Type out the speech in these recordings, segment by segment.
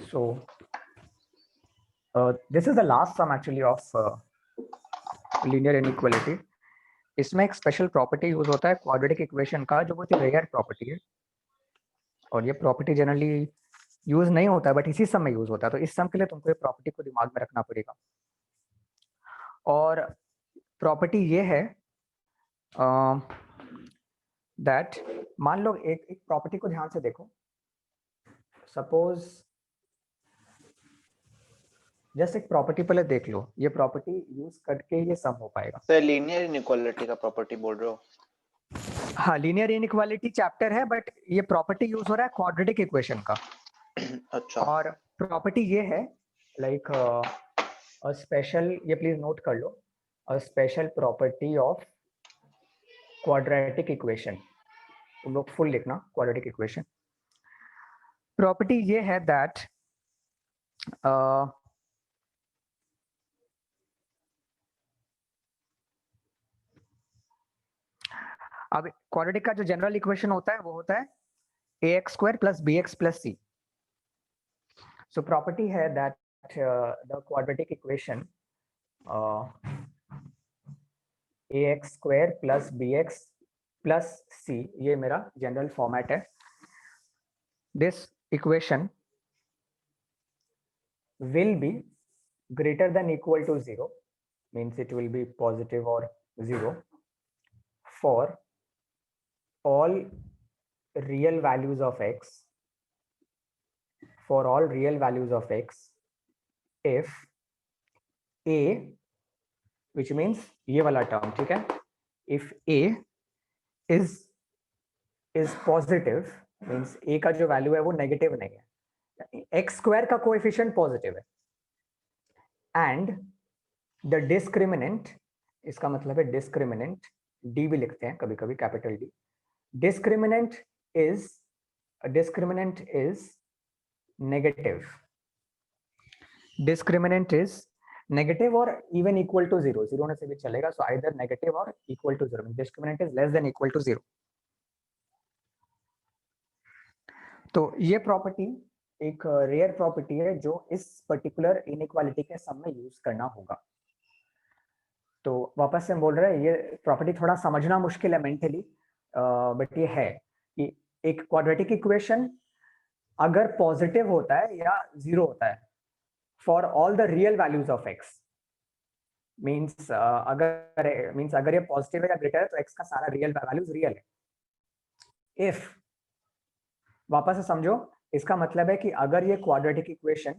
So this is the last sum actually of linear inequality. इसमें एक special property use होता है quadratic equation का, जो बहुत ही रेयर प्रॉपर्टी है और ये प्रॉपर्टी जनरली यूज नहीं होता है, बट इसी सम में यूज होता है। तो इस सम के लिए तुमको ये प्रॉपर्टी को दिमाग में रखना पड़ेगा। और प्रॉपर्टी ये है दैट मान लो एक प्रॉपर्टी को ध्यान से देखो। सपोज जस्ट एक प्रॉपर्टी पहले देख लो, ये प्रॉपर्टी यूज करके ये सम हो पाएगा। सर लीनियर इनइक्वालिटी का प्रॉपर्टी बोल रहे हो? हाँ, लीनियर इनइक्वालिटी चैप्टर है, बट ये प्रॉपर्टी यूज हो रहा है क्वाड्रेटिक इक्वेशन का। अच्छा। और प्रॉपर्टी ये है लाइक अ स्पेशल, ये प्लीज नोट कर लो, a special property of quadratic equation. तुम लोग फुल लिखना, क्वाड्रेटिक इक्वेशन। प्रॉपर्टी ये है दैट अब क्वाड्रेटिक का जो जनरल इक्वेशन होता है वो होता है ax² + bx + c। So property है that the quadratic equation ax² + bx + c, ये मेरा जनरल फॉर्मेट है। This equation will be greater than equal to 0, means it will be positive or 0 for all real values of x, for all real values of x, if a, which means ये वाला term, ठीक है, if a is positive, means a का जो value है वो negative नहीं है, x² का कोएफिशिएंट पॉजिटिव है, एंड द डिस्क्रिमिनेंट, इसका मतलब है डिस्क्रिमिनेंट, डी भी लिखते हैं कभी कभी, capital D. Discriminant is negative, discriminant is negative और इवन इक्वल टू 0, 0 होने से भी चलेगा। सो आइदर नेगेटिव और equal to 0, discriminant is less than equal to 0। तो ये प्रॉपर्टी एक रेयर प्रॉपर्टी है जो इस पर्टिकुलर इनइक्वालिटी के सम में यूज करना होगा। तो वापस से बोल रहे हैं, ये प्रॉपर्टी थोड़ा समझना मुश्किल है मेंटली, बट ये है कि एक क्वाड्रेटिक इक्वेशन अगर पॉजिटिव होता है या 0 होता है for all the real values of x, means अगर ये पॉजिटिव है या ग्रेटर है तो एक्स का सारा रियल वैल्यूज रियल है। इफ, वापस से समझो, इसका मतलब है कि अगर ये क्वाड्रेटिक इक्वेशन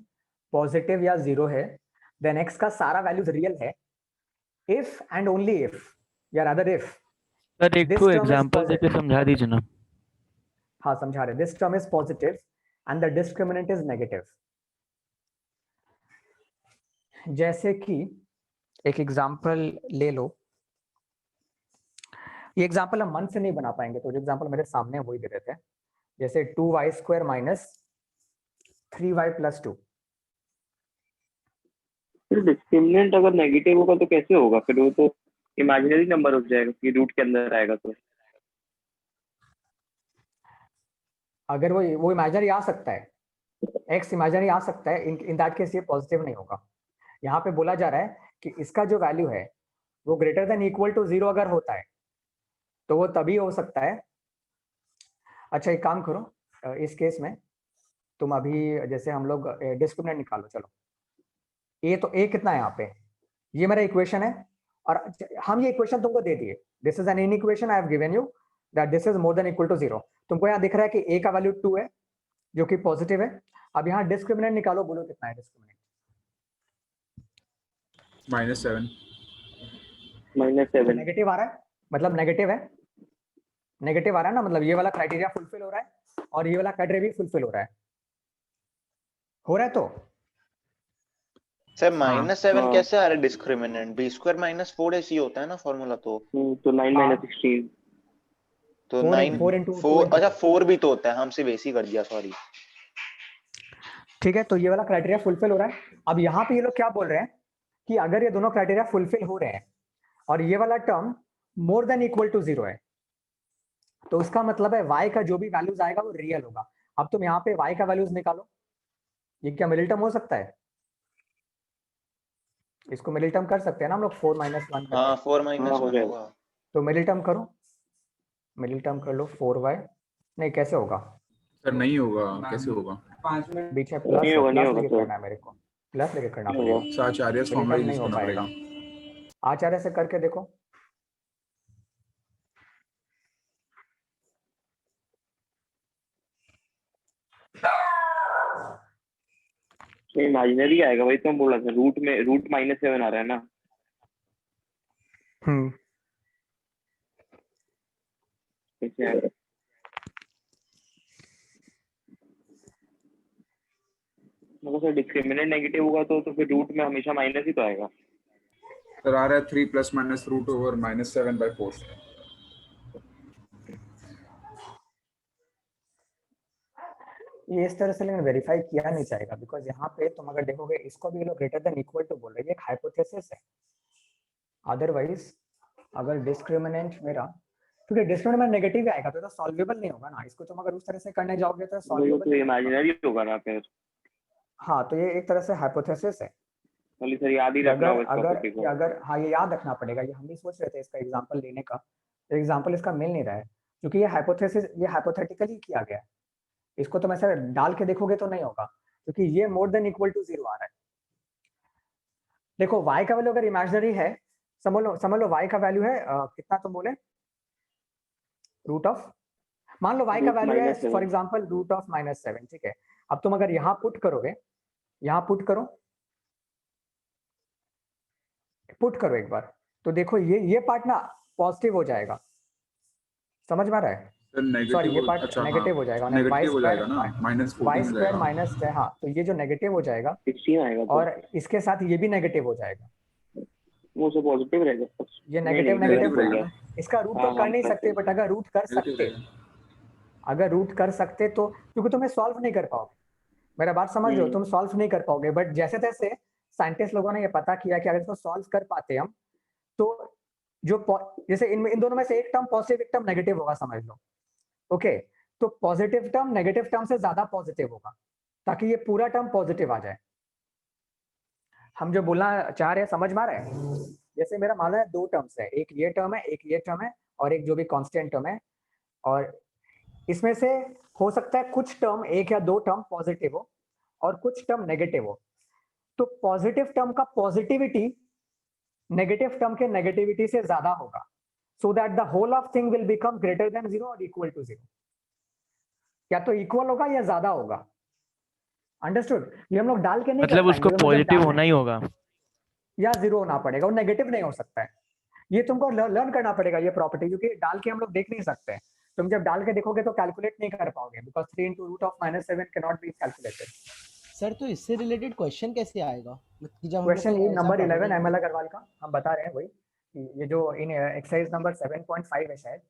पॉजिटिव या 0 है, देन एक्स का सारा वैल्यूज रियल है। if and only if, या rather if, सर एक तो एग्जांपल देके समझा दीजिए ना। हाँ समझा रहे। this term is positive and the discriminant is negative। जैसे कि एक एग्जांपल ले लो, ये एग्जांपल हम मन से नहीं बना पाएंगे, तो जो एग्जांपल मेरे सामने वही दे देते हैं। जैसे 2y² - 3y + 2। डिस्क्रिमिनेंट अगर नेगेटिव होगा तो कैसे होगा फिर? वो तो इमेजिनरी नंबर हो जाएगा कि रूट के अंदर आएगा। तो अगर वो इमेजिनरी आ सकता है, x इमेजिनरी आ सकता है, इन दैट केस ये पॉजिटिव नहीं होगा। यहाँ पे बोला जा रहा है कि इसका जो वैल्यू है वो ग्रेटर देन इक्वल टू 0 अगर होता है तो वो तभी हो सकता है। अच्छा एक काम करो, इस केस में तुम अभी जैसे हम लोग डिस्क्रिमिनेंट निकालो। चलो ए, तो ए कितना है यहाँ पे, ये मेरा इक्वेशन है और हम ये इक्वेशन तुमको दे दिए। This is an inequation I have given you that this is more than equal to 0। तुमको यहाँ दिख रहा है कि ए का वैल्यू 2 है जो कि पॉजिटिव है। अब यहाँ डिस्क्रिमिनेंट निकालो, बोलो कितना है डिस्क्रिमिनेंट? -7। -7 नेगेटिव आ रहा है, मतलब नेगेटिव है, नेगेटिव आ रहा है ना, मतलब ये वाला क्राइटेरिया फुलफिल हो रहा है और ये वाला क्राइटेरिया भी फुलफिल हो रहा है तो सर -7 कैसे आ रहा है डिस्क्रिमिनेंट? b² - 4 ऐसी होता है ना फॉर्मूला। तो 9 - 16 तो 4 4 अच्छा 4 भी तो होता है, हम सिर्फ ऐसी कर दिया, सॉरी। ठीक है, तो ये वाला क्राइटेरिया फुलफिल हो रहा है। अब यहाँ पे ये लोग क्या बोल रहे हैं कि अगर ये दोनों क्राइटेरिया फुलफिल हो रहे हैं और ये वाला term more than equal to 0 है, तो उसका मतलब है y का जो भी वैल्यूज आएगा वो रियल होगा। अब तुम यहाँ पे y का वैल्यूज निकालो, ये क्या मिडिल टर्म हो सकता है? इसको मिडिल टर्म कर सकते हैं ना हम लोग 4 - 1 करके। हाँ 4 - हाँ, 1 हो जाएगा। होगा। तो मिडिल टर्म करो, मिडिल टर्म कर लो 4y। नहीं कैसे होगा? सर नहीं होगा, कैसे होगा? बीच में प्लस नहीं है, होगा, नहीं प्लस होगा लेके सर। करना है मेरे को, प्लस लेके करना नहीं होगा। पड़ेगा। सर आचार्य मिडिल फॉर्मूला टर्म यूज नहीं हो करना पाएगा। पड़ेगा। आचार्य से करके देखो। तो इमेजिनरी आएगा, वही तो हम बोला था, रूट में रूट -7 आ रहा है ना। कैसे आएगा? मतलब सर डिस्क्रिमिनेंट नेगेटिव होगा तो फिर रूट में हमेशा माइनस ही तो आएगा। सर आ रहा है 3 + -√/-7/4। ये इस तरह से लेकिन वेरीफाई किया नहीं जाएगा, बिकॉज यहाँ पे तुम अगर देखोगे इसको भी ये लोग ग्रेटर देन इक्वल टू बोल रहे हैं, ये एक हाइपोथेसिस है। अदरवाइज अगर डिस्क्रिमिनेंट मेरा, क्योंकि डिस्क्रिमिनेंट नेगेटिव आएगा तो सॉल्वेबल नहीं होगा ना, इसको तुम अगर उस तरह से करने जाओगे तो वो सॉल्वेबल तो नहीं होगा। इमेजिनरी होगा ना फिर। हाँ तो ये एक तरह से हाइपोथेसिस है। खाली सर याद ही रखना अगर होगा इस अगर प्रॉपर्टी को। अगर हाँ ये याद रखना पड़ेगा, ये हम भी सोच रहे थे इसका एग्जांपल लेने का, एग्जांपल इसका मिल नहीं रहा है क्योंकि ये हाइपोथेसिस, ये हाइपोथेटिकली किया गया है। इसको तुम ऐसे डाल के देखोगे तो नहीं होगा, क्योंकि ये मोर देन इक्वल टू 0 आ रहा है। देखो y का वैल्यू अगर इमेजिनरी है, समझ लो y का वैल्यू है कितना तुम बोले, रूट ऑफ, मान लो y का वैल्यू है -7। फॉर एग्जांपल √−7, ठीक है। अब तुम अगर यहाँ पुट करोगे, यहाँ पुट करो एक बार, तो देखो ये पार्ट ना पॉजिटिव हो जाएगा, समझ में आ रहा है? सर सॉरी ये नेगेटिव, पार्ट अच्छा हाँ, नेगेटिव हो जाएगा, नेगेटिव हो जाएगा ना, y -14 हो स्क्वायर जाएगा। माइनस, हाँ तो ये जो नेगेटिव हो जाएगा 16 आएगा तो और इसके साथ ये भी नेगेटिव हो जाएगा, वो सब पॉजिटिव रहेगा। ये नहीं नेगेटिव नहीं नेगेटिव गलत रहेगा बोल हुआ। ना, इसका रूट हाँ तो कर नहीं हाँ सकते, बट अगर रूट कर नेगेटिव सकते, रहेगा। अगर रूट कर सकते तो, क्योंकि तुम्हें सॉल्व नहीं कर पाओगे, मेरा बात समझ रहे हो, तुम सॉल्व नहीं कर पाओगे, बट जैसे तैसे साइंटिस्ट लोगों ने ये पता किया कि अगर इसको सॉल्व कर पाते हम तो जो जैसे इन दोनों में से एक टर्म पॉजिटिव एक टर्म नेगेटिव होगा, समझ लो, ओके। तो पॉजिटिव टर्म नेगेटिव टर्म से ज्यादा पॉजिटिव होगा, ताकि ये पूरा टर्म पॉजिटिव आ जाए। हम जो बोलना चाह रहे हैं समझ में आ रहा है? जैसे मेरा मान लो है 2 टर्म्स है, एक ये टर्म है, एक ये टर्म है, और एक जो भी कांस्टेंट टर्म है, और इसमें से हो सकता है कुछ टर्म, एक या 2 टर्म पॉजिटिव हो और कुछ टर्म नेगेटिव हो। तो पॉजिटिव टर्म का पॉजिटिविटी नेगेटिव टर्म के नेगेटिविटी से ज्यादा होगा, so that the whole of thing will become greater than 0 और इक्वल टू 0। या तो इक्वल होगा या ज्यादा होगा, अंडरस्टूड? ये हम लोग डाल के नहीं कर मतलब उसको पाएंगे, मतलब पॉजिटिव डालने होना ही होगा। या 0 होना पड़ेगा, और नेगेटिव नहीं हो सकता है। ये तुमको लर्न करना पड़ेगा ये प्रॉपर्टी, क्योंकि डाल के हम लोग देख नहीं सकते। तुम जब डाल के देखोगे तो कैलकुलेट नहीं कर पाओगे, because 3 × √−7 can not be calculated. Sir तो इससे रिलेटेड क्वेश्चन कैसे आएगा कि जब हम लोग क्वेश्चन ये ऐसा नंबर 11 property- एमएल अग्रवाल का हम बता रहे हैं, वही कि ये जो इन एक्सरसाइज नंबर 7.5 है शायद,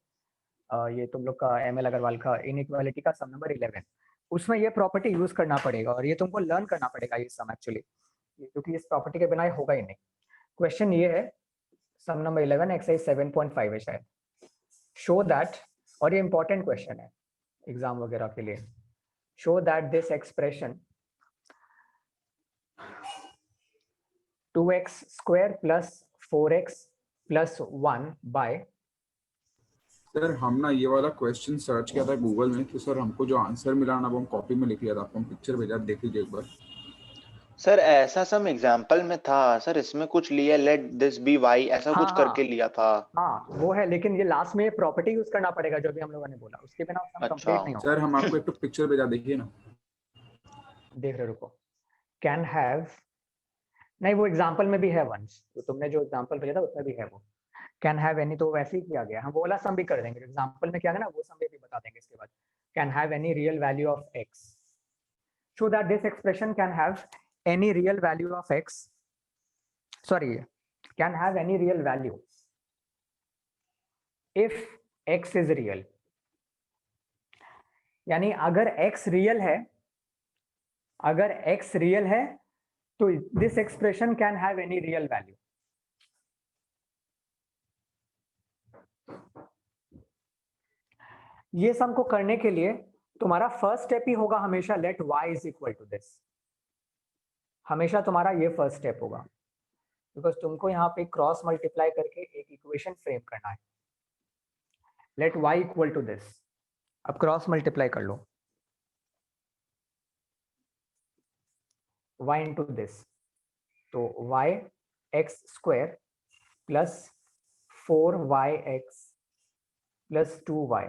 ये तुम लोग का एमएल अग्रवाल का इनइक्वालिटी का सम नंबर 11, उसमें ये प्रॉपर्टी यूज करना पड़ेगा, और ये तुमको लर्न करना पड़ेगा ये सम एक्चुअली, क्योंकि इस प्रॉपर्टी के बिना ये होगा ही नहीं। क्वेश्चन ये है, सम नंबर 11 एक्सरसाइज 7.5 है शायद, शो दैट, और ये इंपॉर्टेंट क्वेश्चन है एग्जाम वगैरह के लिए, show that this expression 2x² + 4x + 1 by. Sir हम ना ये वाला क्वेश्चन सर्च किया था गूगल में, तो सर हमको जो आंसर मिला ना वो हम कॉपी में लिख लिया था, आपको हम पिक्चर भेजा, देख लीजिए एक बार। सर ऐसा सम एग्जांपल में था सर, इसमें कुछ लिया लेट दिस बी वाई, ऐसा हाँ, कुछ करके लिया था। हाँ वो है, लेकिन ये लास्ट में प्रॉपर्टी यूज करना पड़ेगा जो भी हम लोगों ने बोला, उसके बिना सम अच्छा। कंप्लीट नहीं होगा। सर हम आपको एक तो पिक्चर भेजा, देखिए ना। देख रहे रुको, कैन हैव, नहीं वो एग्जांपल में भी है वंस, तो तुमने जो एग्जांपल भेजा था उसमें भी है वो कैन हैव एनी, तो वैसे ही किया गया। हम वो वाला सम भी कर देंगे, एग्जांपल में क्या है ना वो सम भी बता देंगे इसके बाद। Can have any real value of x, show that this expression can have any real value of x, sorry can have any real value if x is real, यानी अगर x रियल है, अगर x रियल है तो this expression can have any real value. ये सम को करने के लिए तुम्हारा फर्स्ट स्टेप ही होगा हमेशा let y is equal to this, हमेशा तुम्हारा ये फर्स्ट स्टेप होगा, बिकॉज तुमको यहाँ पे क्रॉस मल्टीप्लाई करके एक इक्वेशन फ्रेम करना है। Let y equal to this, अब क्रॉस मल्टीप्लाई कर लो y इंटू दिस, तो y x square plus 4yx plus 2y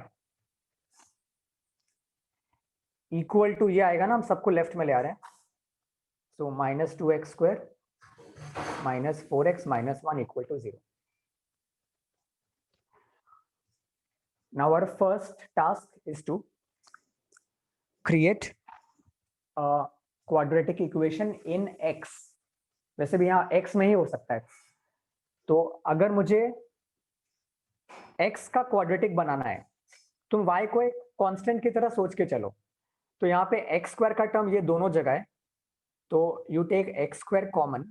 equal to ये आएगा ना, हम सबको लेफ्ट में ले आ रहे हैं, so minus 2x square minus 4x minus 1 equal to 0। Now our first task is to create a quadratic equation in x। वैसे भी यहाँ x में ही हो सकता है, तो अगर मुझे x का क्वाड्रेटिक बनाना है, तुम y को एक कांस्टेंट की तरह सोच के चलो, तो यहाँ पे x स्क्वायर का टर्म ये दोनों जगह है, तो you take x square common,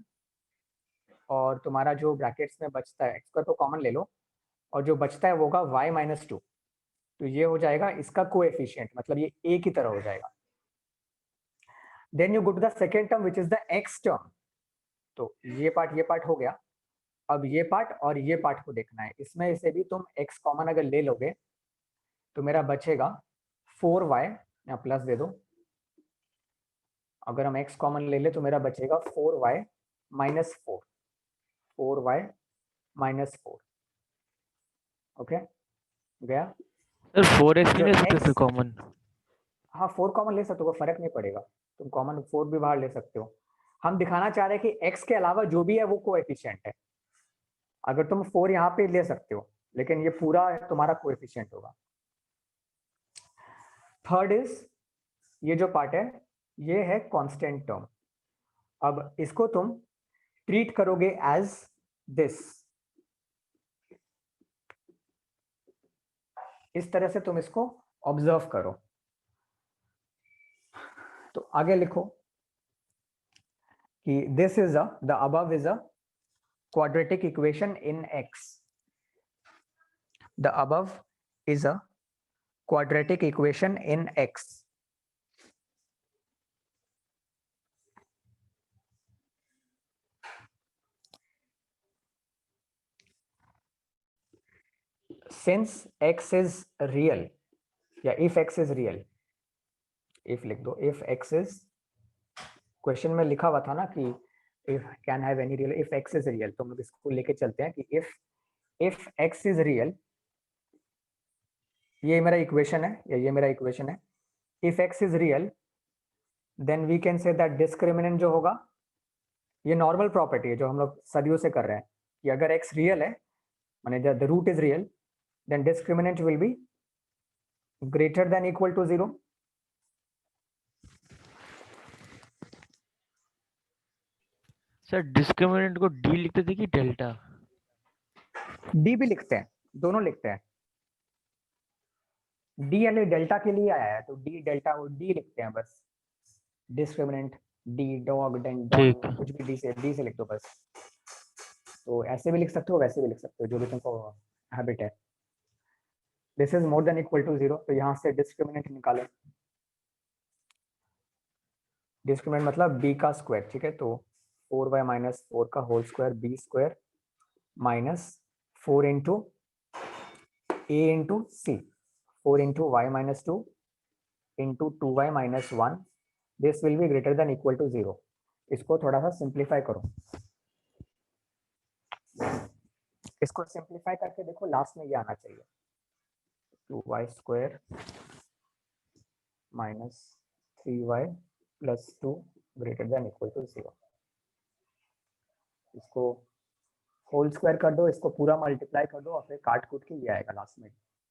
और तुम्हारा जो ब्रैकेट्स में बचता है x स्क्वायर को कॉमन ले लो, और जो बचता है वो होगा y माइनस 2, तो ये हो जाएगा इसका कोएफिशिएंट, मतलब ये a की तरह हो जाएगा। Then you go to the second term which is the x term, तो ये पार्ट हो गया। अब ये पार्ट और ये पार्ट को देखना है, इसमें से भी तुम x कॉमन अगर ले लोगे तो मेरा बचेगा 4y, यहाँ प्लस दे दो, अगर हम x कॉमन ले ले तो मेरा बचेगा 4y minus 4, 4y minus 4, okay गया। सर 4x नहीं जो ले सकते x फिर कॉमन? हाँ 4 कॉमन ले सकते हो, फर्क नहीं पड़ेगा, तुम कॉमन 4 भी बाहर ले सकते हो। हम दिखाना चाह रहे हैं कि x के अलावा जो भी है वो कोएफिशिएंट है। अगर तुम 4 यहाँ पे ले सकते हो, लेकिन ये पूरा तुम्हारा कोएफिशिएंट होगा। थर्ड इज, ये जो पार्ट है ये है कांस्टेंट टर्म। अब इसको तुम ट्रीट करोगे एज दिस, इस तरह से तुम इसको ऑब्जर्व करो। तो आगे लिखो कि this is the above is a quadratic equation in x, the above is a quadratic equation in x। since x is real, या if x is real, if लिख दो, if x is, क्वेश्चन में लिखा हुआ था ना कि if can have any real, if x is real, तो हम लोग इसको लेके चलते हैं कि if x is real, ये मेरा इक्वेशन है या ये मेरा इक्वेशन है, if x is real then we can say that discriminant जो होगा, ये नॉर्मल प्रॉपर्टी है जो हम लोग सदियों से कर रहे हैं कि अगर x रियल है, माने the root is real, then discriminant will be greater than equal to 0। Sir discriminant को डी लिखते थे कि डेल्टा? डी भी लिखते हैं, दोनों लिखते हैं। डी यानी डेल्टा के लिए आया है, तो डी डेल्टा वो डी लिखते हैं बस। डिस्क्रिमिनेंट डी, डॉग, डन, कुछ भी डी से लिख दो बस। तो ऐसे भी लिख सकते हो, वैसे भी लिख सकते हो, जो भी तुमको हैबिट है। This is more than equal to 0, तो यहाँ से डिस्क्रिमिनेंट निकालो। डिस्क्रिमिनेंट मतलब b का स्क्वायर, ठीक है, तो 4y माइनस 4 का whole square b square minus 4 into a into c, 4 into y minus 2 into 2y minus 1, this will be greater than equal to 0। इसको थोड़ा सा सिंप्लीफाई करो, इसको सिंप्लीफाई करके देखो, लास्ट में ये आना चाहिए 2y square minus 3y plus 2 greater than equal to 0। इसको होल स्क्वायर कर दो, इसको पूरा मल्टीप्लाई कर दो, और फिर काट कूट के ये आएगा लास्ट में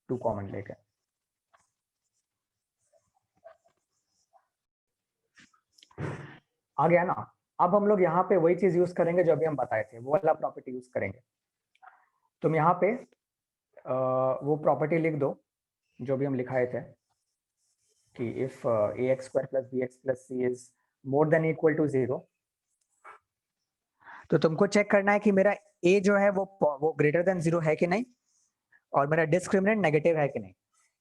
2 कॉमन लेके। आ गया ना? अब हम लोग यहाँ पे वही चीज यूज करेंगे जो अभी हम बताए थे, वो वाला प्रॉपर्टी यूज करेंगे। तुम यहाँ पे वो प्रॉपर्टी लिख दो जो भी हम लिखाए थे कि if ax square plus bx plus c is more than equal to 0, तो तुमको चेक करना है कि मेरा a जो है वो ग्रेटर देन 0 है कि नहीं, और मेरा डिस्क्रिमिनेंट नेगेटिव है कि नहीं।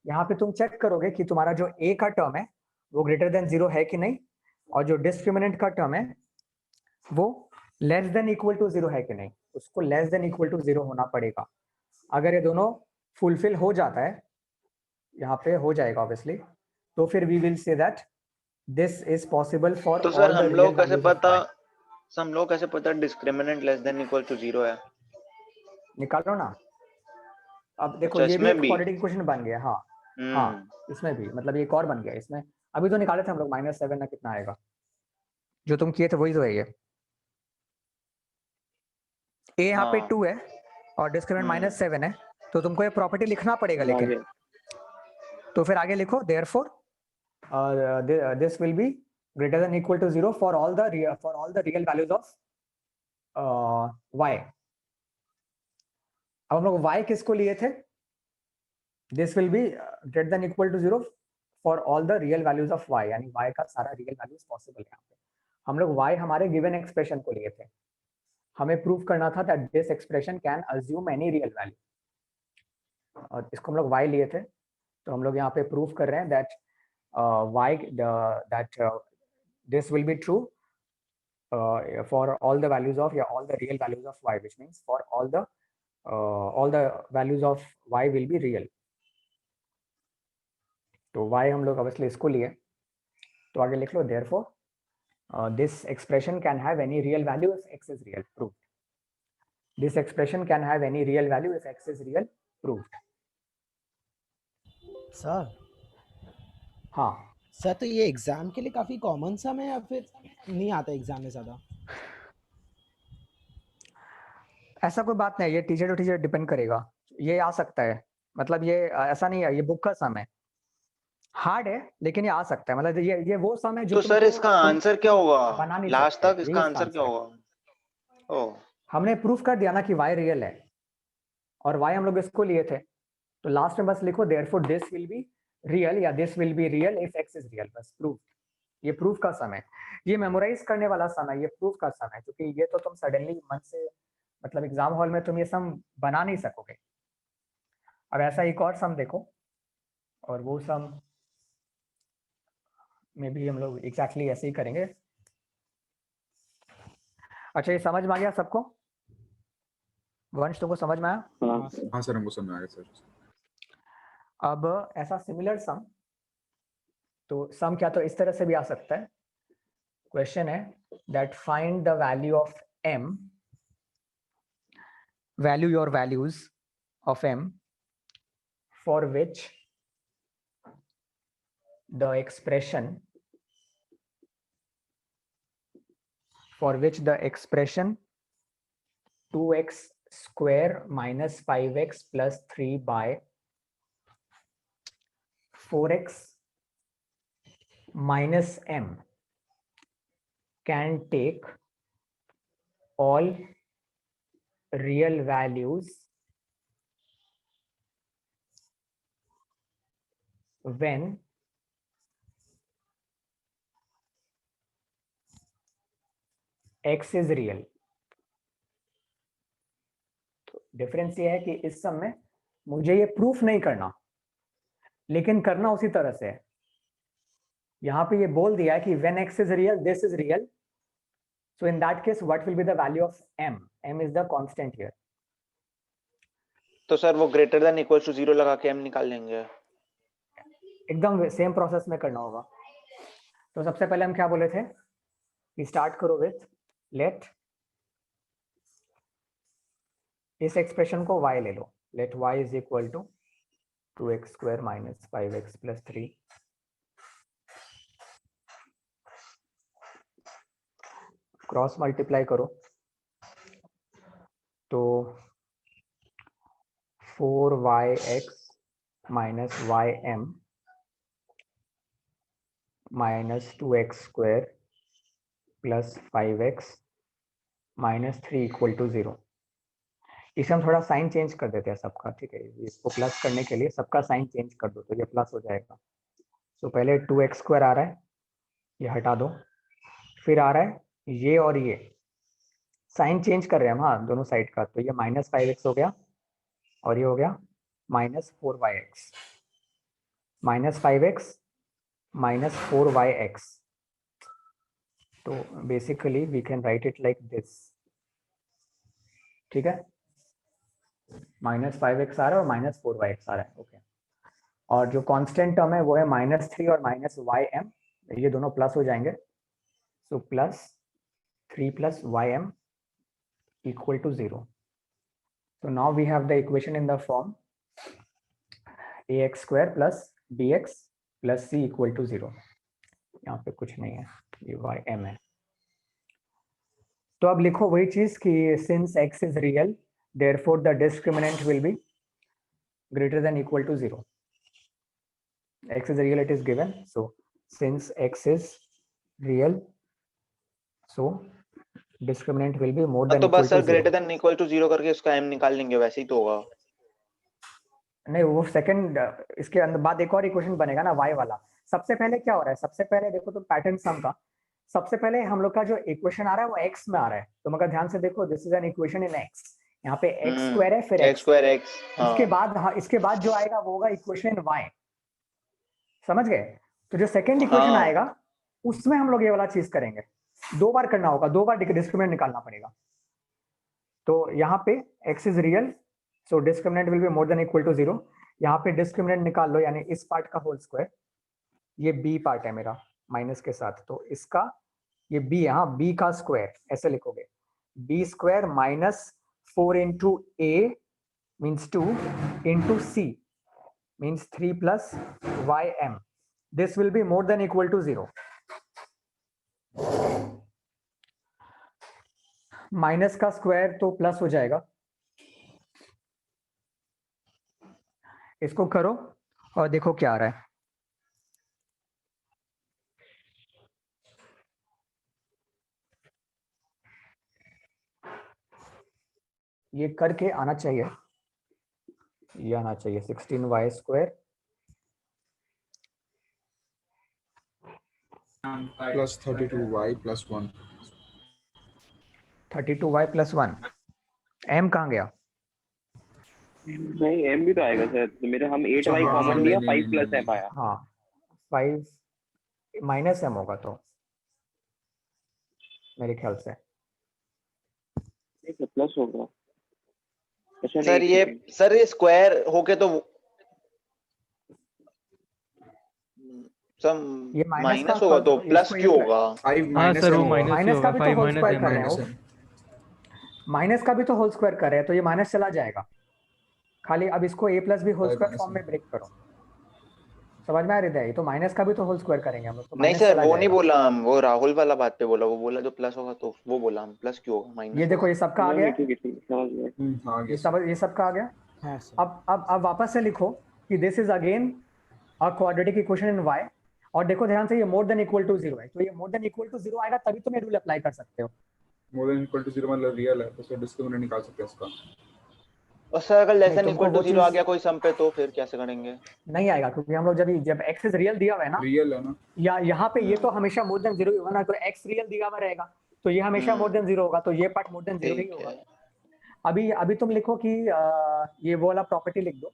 यहाँ पे तुम चेक करोगे कि तुम्हारा जो a का टर्म है वो ग्रेटर देन 0 है कि नहीं, और जो डिस्क्रिमिनेंट का टर्म है वो लेस देन इक्वल टू 0 है कि नहीं, उसको लेस देन इक्वल टू 0 होना पड़ेगा। अगर ये दोनों फुलफिल हो जाता है, यहाँ पे हो जाएगा ऑब्वियसली, तो फिर we will say that this is possible for तो सर ऑल द हम रियल लोग कैसे वैल्यूज ऑफ पता y। हम लोग कैसे पता discriminant less than equal to 0 है? निकालो ना। अब देखो अच्छा, ये भी इसमें एक भी? क्वाड्रेटिक इक्वेशन बन गया। हाँ हाँ, इसमें भी मतलब ये एक और बन गया। इसमें अभी तो निकाले थे हम लोग -7 ना कितना आएगा, जो तुम किए थे वही तो है ये। ए यहाँ पे हाँ। 2 है और डिस्क्रिमिनेंट -7 है, तो तुमको ये प्रॉपर्टी लिखना पड़ेगा। लेकिन आगे तो फिर आगे लिखो therefore this will be greater than equal to 0 for all the real values of y। अब हम लोग y किसको लिए थे? This will be greater than equal to 0 for all the real values of y, यानी y का सारा real values possible है। यहाँ पे हम लोग y हमारे गिवन एक्सप्रेशन को लिए थे। हमें प्रूव करना था that this expression can assume any real value, और इसको हम लोग y लिए थे। तो हम लोग यहाँ पे प्रूव कर रहे हैं that this will be true for all the values of all the real values of y, which means for all the values of y will be real। तो y हम लोग obviously इसको लिए, तो आगे लिख लो therefore this expression can have any real value if x is real, proved। this expression can have any real value if x is real, proved। Sir हाँ sir, तो ये एग्जाम के लिए काफी कॉमन सम है या फिर नहीं आता एग्जाम में ज्यादा? ऐसा कोई बात नहीं, ये टीचर टू टीचर डिपेंड करेगा। ये आ सकता है, मतलब ये ऐसा नहीं है, ये बुक का सम है, हार्ड है लेकिन ये आ सकता है। मतलब ये वो सम है जो तो सर इसका आंसर क्या होगा? बना नहीं लास्ट सकते, तक यही इसका इसका आंसर क्या आंसर है। होगा? ओ, हमने प्रूफ कर दिया ना कि y रियल है, और y हम लोग इसको लिए थे, तो लास्ट में बस लिखो therefore this will be real या this will be real if x is real, बस प्रूफ। ये प्रूफ का सम है, ये मेमोराइज करने वाला सम है, ये प्रूफ का सम है, क्योंकि ये तो तुम सडनली मन से, मतलब एग्जाम हॉल में तुम ये सम बना नहीं सकोगे। अब ऐसा एक और सम देखो, और वो सम में भी हम लोग एग्जैक्टली ऐसे ही करेंगे। अच्छा, ये समझ में आ गया सबको? वंश तुमको समझ में आया? हाँ हाँ सर, हमको समझ में आ गया सर। अब ऐसा सिमिलर सम, तो सम क्या तो इस तरह से भी आ सकता है। क्वेश्चन है that find the value of m, value your values of m for which the expression 2x square minus 5x plus 3 by 4x minus m can take all real values when x is real। तो difference ये है कि इस सम में मुझे ये proof नहीं करना, लेकिन करना उसी तरह से है। यहाँ पे ये बोल दिया है कि when x is real this is real, so in that case what will be the value of m? m is the constant here। तो सर वो ग्रेटर देन इक्वल टू 0 लगा के m निकाल लेंगे? एकदम सेम प्रोसेस में करना होगा। तो सबसे पहले हम क्या बोले थे कि स्टार्ट करो विथ लेट, इस एक्सप्रेशन को y ले लो, let y is equal to 2x square minus 5x plus 3, cross multiply करो तो 4yx minus ym minus 2x square plus 5x minus 3 equal to 0। इसे हम थोड़ा साइन चेंज कर देते हैं सबका, ठीक है? इसको प्लस करने के लिए सबका साइन चेंज कर दो तो ये प्लस हो जाएगा। तो पहले 2x स्क्वायर आ रहा है, ये हटा दो, फिर आ रहा है ये और ये, साइन चेंज कर रहे हैं हम, हाँ दोनों साइड का। तो ये माइनस 5x हो गया और ये हो गया minus 4yx, minus 5x minus 4yx। तो basically we can write it like this, ठीक है, -5x आ रहा है और -4y आ रहा है, ओके। और जो कांस्टेंट टर्म है वो है -3 और -ym, ये दोनों प्लस हो जाएंगे, सो +3 + ym equal to 0. So now we have the equation in the form ax square plus bx plus c equal to 0. यहाँ पे कुछ नहीं है, ये ym है। तो अब लिखो वही चीज कि since x is real, therefore the discriminant will be greater than equal to 0. X is real, it is given. So since x is real, so discriminant will be more than तो equal बस to sir 0. Greater than equal to 0 करके उसका m निकाल लेंगे, वैसे ही तो होगा। नहीं, वो सेकंड, इसके अंदर बाद एक और इक्वेशन बनेगा ना y वाला। सबसे पहले क्या हो रहा है, सबसे पहले देखो तो पैटर्न सम का, सबसे पहले हम लोग का जो इक्वेशन आ रहा है वो x में आ रहा है, तो मगर ध्यान से देखो, this is an equation in x, यहाँ पे x स्क्वायर है, फिर x स्क्वायर x, इसके बाद, हाँ, इसके बाद जो आएगा वो होगा इक्वेशन इन y, समझ गए? तो जो सेकंड इक्वेशन आएगा उसमें हम लोग ये वाला चीज करेंगे, 2 बार करना होगा, 2 बार डिस्क्रिमिनेंट निकालना पड़ेगा। तो यहाँ पे x is real, so discriminant will be more than equal to 0। यहाँ पे डिस्क्रिमिनेंट निकाल लो, यानी इस पार्ट का होल स्क्वायर, ये b पार्ट है मेरा माइनस के साथ, तो इसका ये b, यहाँ b का स्क्वायर ऐसे लिखोगे, b square -4 into a means 2 into c means 3 plus ym. This will be more than equal to 0. Minus का स्क्वायर तो प्लस हो जाएगा, इसको करो और देखो क्या आ रहा है। ये करके आना चाहिए, ये आना चाहिए 16y square plus 32y plus 1. 32y + 1, m कहाँ गया? नहीं m भी तो आएगा सर, तो मेरे हम 8y हाँ, कॉमन नहीं, लिया, नहीं, 5 नहीं, + m आया। हाँ, 5 माइनस m होगा तो मेरे ख्याल से, नहीं प्लस होगा। अच्छा सर ये स्क्वायर होके तो ये माइनस होगा तो प्लस क्यों होगा? 5 हाँ सर, वो m माइनस माइनस का भी तो होल स्क्वायर कर रहे minus हो, m. माइनस का भी तो होल स्क्वायर कर रहे हैं, तो ये माइनस चला जाएगा खाली। अब इसको a प्लस भी whole Five square minus form में m. ब्रेक करो, समझ में आ रही है? ये तो माइनस का भी तो होल स्क्वायर करेंगे हम लोग, तो नहीं माइनस सर, चला वो नहीं जाएगा। बोला हम, वो राहुल वाला बात पे बोला, वो बोला जो प्लस होगा तो वो बोला हम प्लस क्यों होगा, माइनस ये देखो, ये सबका आ गया, ठीक है समझ गया। हाँ, ये सबका आ गया। हाँ सर। अब वापस से लिखो कि this is again a quadratic equation in y, और देखो ध्यान से, ये मोर देन इक्वल टू 0 है, तो ये मोर देन इक्वल टू 0 आएगा तभी तुम ये रूल अप्लाई कर सकते हो। more than equal to 0 मतलब रियल है, तो डिस्क्रिमिनेंट निकाल सकते हैं इसका। और सर अगर लेस देन तुमको इक्वल टू वो 0 आ चीज गया कोई सम पे, तो फिर कैसे करेंगे? नहीं आएगा, क्योंकि हम लोग जब x इज रियल दिया हुआ है ना, रियल है ना, या यहाँ पे ये तो हमेशा मोर देन 0 होगा ना, तो x रियल दिया हुआ रहेगा तो ये हमेशा मोर देन 0 होगा, तो ये पार्ट मोर देन 0 ही ठीक होगा। है। अभी तुम लिखो कि ये वो वाला प्रॉपर्टी लिख दो,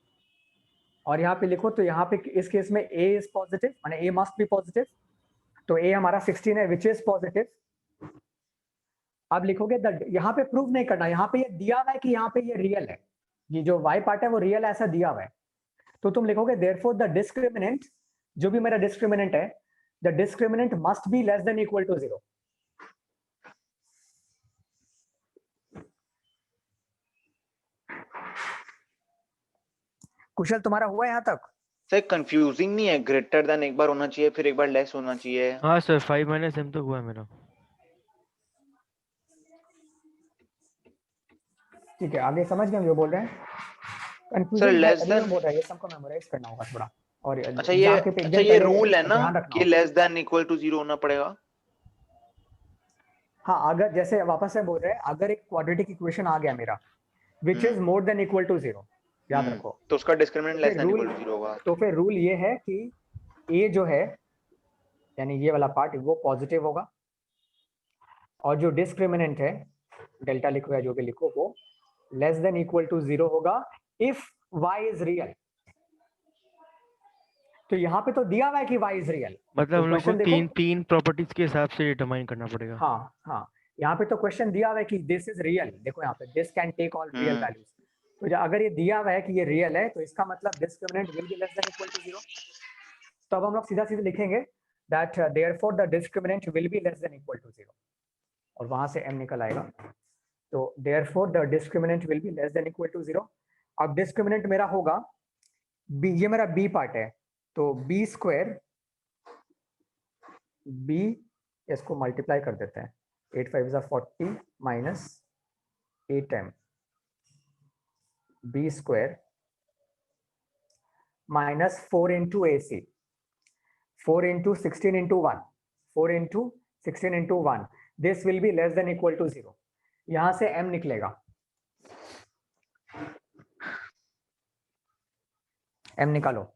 और यहाँ पे लिखो, तो यहाँ पे इस केस में a इज पॉजिटिव, माने a मस्ट बी पॉजिटिव, तो a हमारा 16 है विच इज पॉजिटिव। अब लिखोगे यहाँ पे प्रूव नहीं करना, यहाँ पे ये दिया हुआ है कि यहाँ पे ये रियल है, ये जो y पार्ट है वो रियल ऐसा दिया हुआ है, तो तुम लिखोगे देयरफॉर द डिस्क्रिमिनेंट, जो भी मेरा डिस्क्रिमिनेंट है, the discriminant must be less than equal to 0। Kushal तुम्हारा हुआ यहाँ तक? सर कंफ्यूजिंग नहीं है? ग्रेटर देन एक बार होना चाहिए, फिर एक बार लेस होना चाहिए। हाँ सर, 5 - m तो हुआ है मेरा। ठीक है, आगे समझ गए जो बोल रहे हैं? सर कंफ्यूजन लेस अभी मैं देन, बोल रहा है, ये सबको मेमोराइज करना होगा थोड़ा, और अच्छा एग्जाम के एक दिन ये पहले रूल है ना ध्यान रखना कि होगा। लेस देन इक्वल टू 0 होना पड़ेगा? हाँ, अगर जैसे वापस से बोल रहे हैं, अगर एक क्वाड्रेटिक इक्वेशन आ गया मेरा which is more than equal to 0, याद रखो, तो उसका डिस्क्रिमिनेंट लेस फिर देन रूल, इक्वल टू 0 होगा। तो फिर रूल ये है कि a जो है, यानी ये वाला पार्ट, वो पॉजिटिव होगा, और जो डिस्क्रिमिनेंट है, डेल्टा लिखो या जो भी लिखो, वो लेस देन इक्वल टू 0 होगा इफ y इज रियल। तो यहाँ पे तो दिया हुआ है कि y इज रियल। मतलब तो हम लोग को क्वेश्चन देखो, तीन प्रॉपर्टीज के हिसाब से डिटरमाइन करना पड़ेगा। हाँ हाँ, यहाँ पे तो क्वेश्चन दिया हुआ है कि दिस इज रियल। देखो यहाँ पे this can take all real values. तो अगर ये दिया हुआ है कि ये रियल है तो इसका मतलब discriminant will be less than equal to 0। तो अब हम लोग सीधा सीधा लिखेंगे that therefore the discriminant will be less than equal to 0 और वहां से m निकल आएगा। तो therefore the discriminant will be less than equal to 0। अब डिस्क्रिमिनेंट मेरा होगा b, ये मेरा b पार्ट है, तो b स्क्वायर b, इसको मल्टीप्लाई कर देते हैं, 8 5 is 40 minus 8m b square minus 4 into ac, 4 into 16 into 1, 4 into 16 into 1, this will be less than equal to 0। यहां से m निकलेगा, m निकालो।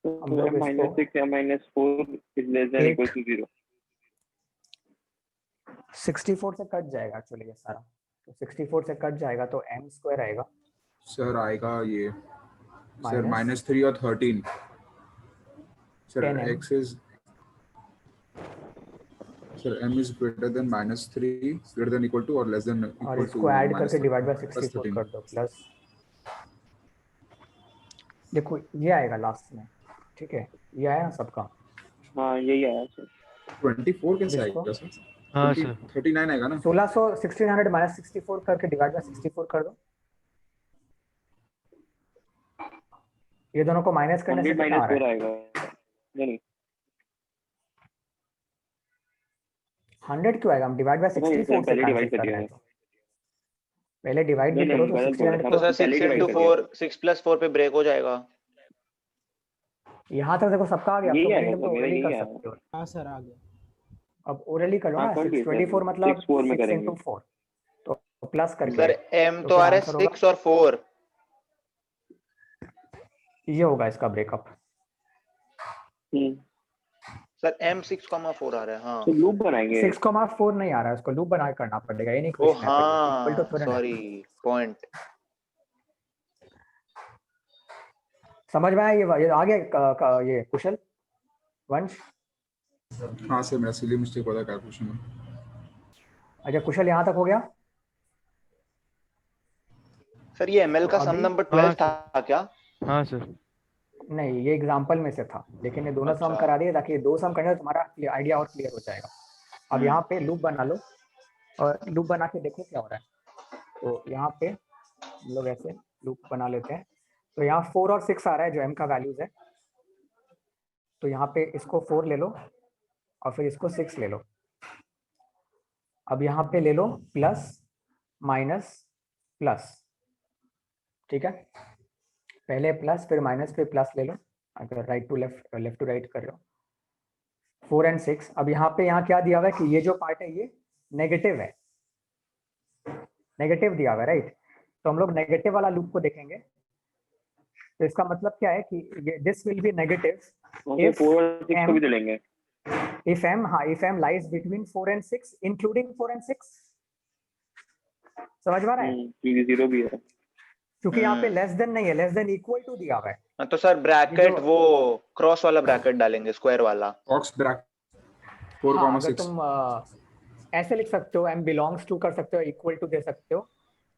हम लोग m minus इसको 6 m minus 4 is less than equal to 0। 64 से कट जाएगा actually ये सारा, तो 64 से कट जाएगा तो m स्क्वायर आएगा सर आएगा ये सर माइनस -3 और 13 sir 10m x is sir m is greater than -3 greater than equal to or less than और equal to इसको ऐड करके -13 डिवाइड बाय plus 64 13 कर दो प्लस, देखो ये आएगा लास्ट में, ठीक है, ये आया ना सबका। हाँ यही आया सर। 24 कैसे इसको आएगा सर? हाँ 20 सर 39 आएगा ना? 1600 1600 माइनस 64 करके डिवाइड बाय 64 कर दो। ये दोनों को माइनस करने से 100 कितना आ minus 4 रहा है? आएगा। नहीं 100 क्यों आएगा? हम डिवाइड बाय नहीं 64 सर से पहले डिवाइड कैंसिल कर कर दिया रहे हैं, है। तो पहले डिवाइड भी नहीं करो नहीं तो गलत बोल 1600 रहा तो को। सर था। 6 पहले into divide कर 4 6 plus 4 पे ब्रेक हो जाएगा। यहाँ तक देखो सबका आ गया, यही तो आएगा तुम सर, मेरा ओरली यही कर आया। सकते हो। हाँ सर आ गया। अब ओरली कर लो हाँ ना, कर दिए 624 सर, मतलब 6 4 में 6 करेंगे। into 4, तो प्लस करके सर m तो तो फिर आ रहा आंसर है होगा 6 और 4। ये होगा इसका ब्रेकअप। सर m 6,4 आ रहा है। हाँ तो लूप बनाएंगे। 6,4 नहीं आ रहा है, उसको लूप बना के करना पड़ेगा, ये नहीं ओ क्वेश्चन है, फिर इक्वल टू हाँ थोड़ा ना। Sorry point. समझ में आया? ये आ गया ये कुशल वंश? हाँ सर मेरा सिली मिस्टेक हो रहा है कैलकुलेशन में। अच्छा कुशल यहाँ तक हो गया? सर ये ml तो का सम अभी नंबर हाँ 12 था क्या? हाँ सर नहीं, ये एग्जांपल में से था, लेकिन ये दोनों सम अच्छा। करा दिए ताकि ये दो सम करने से तुम्हारा आइडिया और क्लियर हो जाएगा। अब यहाँ पे लूप बना लो और लूप बना के देखो क्या हो रहा है। तो यहाँ पे हम लोग ऐसे लूप बना लेते हैं, तो यहाँ 4 और 6 आ रहा है जो m का वैल्यूज है, तो यहाँ पे इसको 4 ले लो और फिर इसको 6 ले लो। अब यहाँ पे ले लो प्लस माइनस प्लस, ठीक है, पहले प्लस फिर माइनस फिर प्लस ले लो, अगर right to left left to right कर रहे हो। 4 and 6, अब यहाँ पे यहाँ क्या दिया हुआ है कि ये जो पार्ट है ये नेगेटिव है, नेगेटिव दिया हुआ है, राइट। तो हम लोग नेगेटिव वाला लूप को देखेंगे, तो इसका मतलब क्या है कि ये दिस विल बी नेगेटिव वहाँ 4 और 6 को भी तो लेंगे। if m, हाँ, if m lies between 4 and 6 including 4 and 6, समझ में आ रहा है? क्योंकि 0 भी है। क्योंकि यहाँ पे लेस देन नहीं है, लेस देन इक्वल टू दिया हुआ है। तो सर ब्रैकेट जो- वो क्रॉस वाला ब्रैकेट डालेंगे, स्क्वायर वाला। बॉक्स ब्रैकेट 4, हाँ, अगर 6 तुम ऐसे लिख सकते हो, m बिलोंग्स टू कर सकते हो, इक्वल टू दे सकते हो।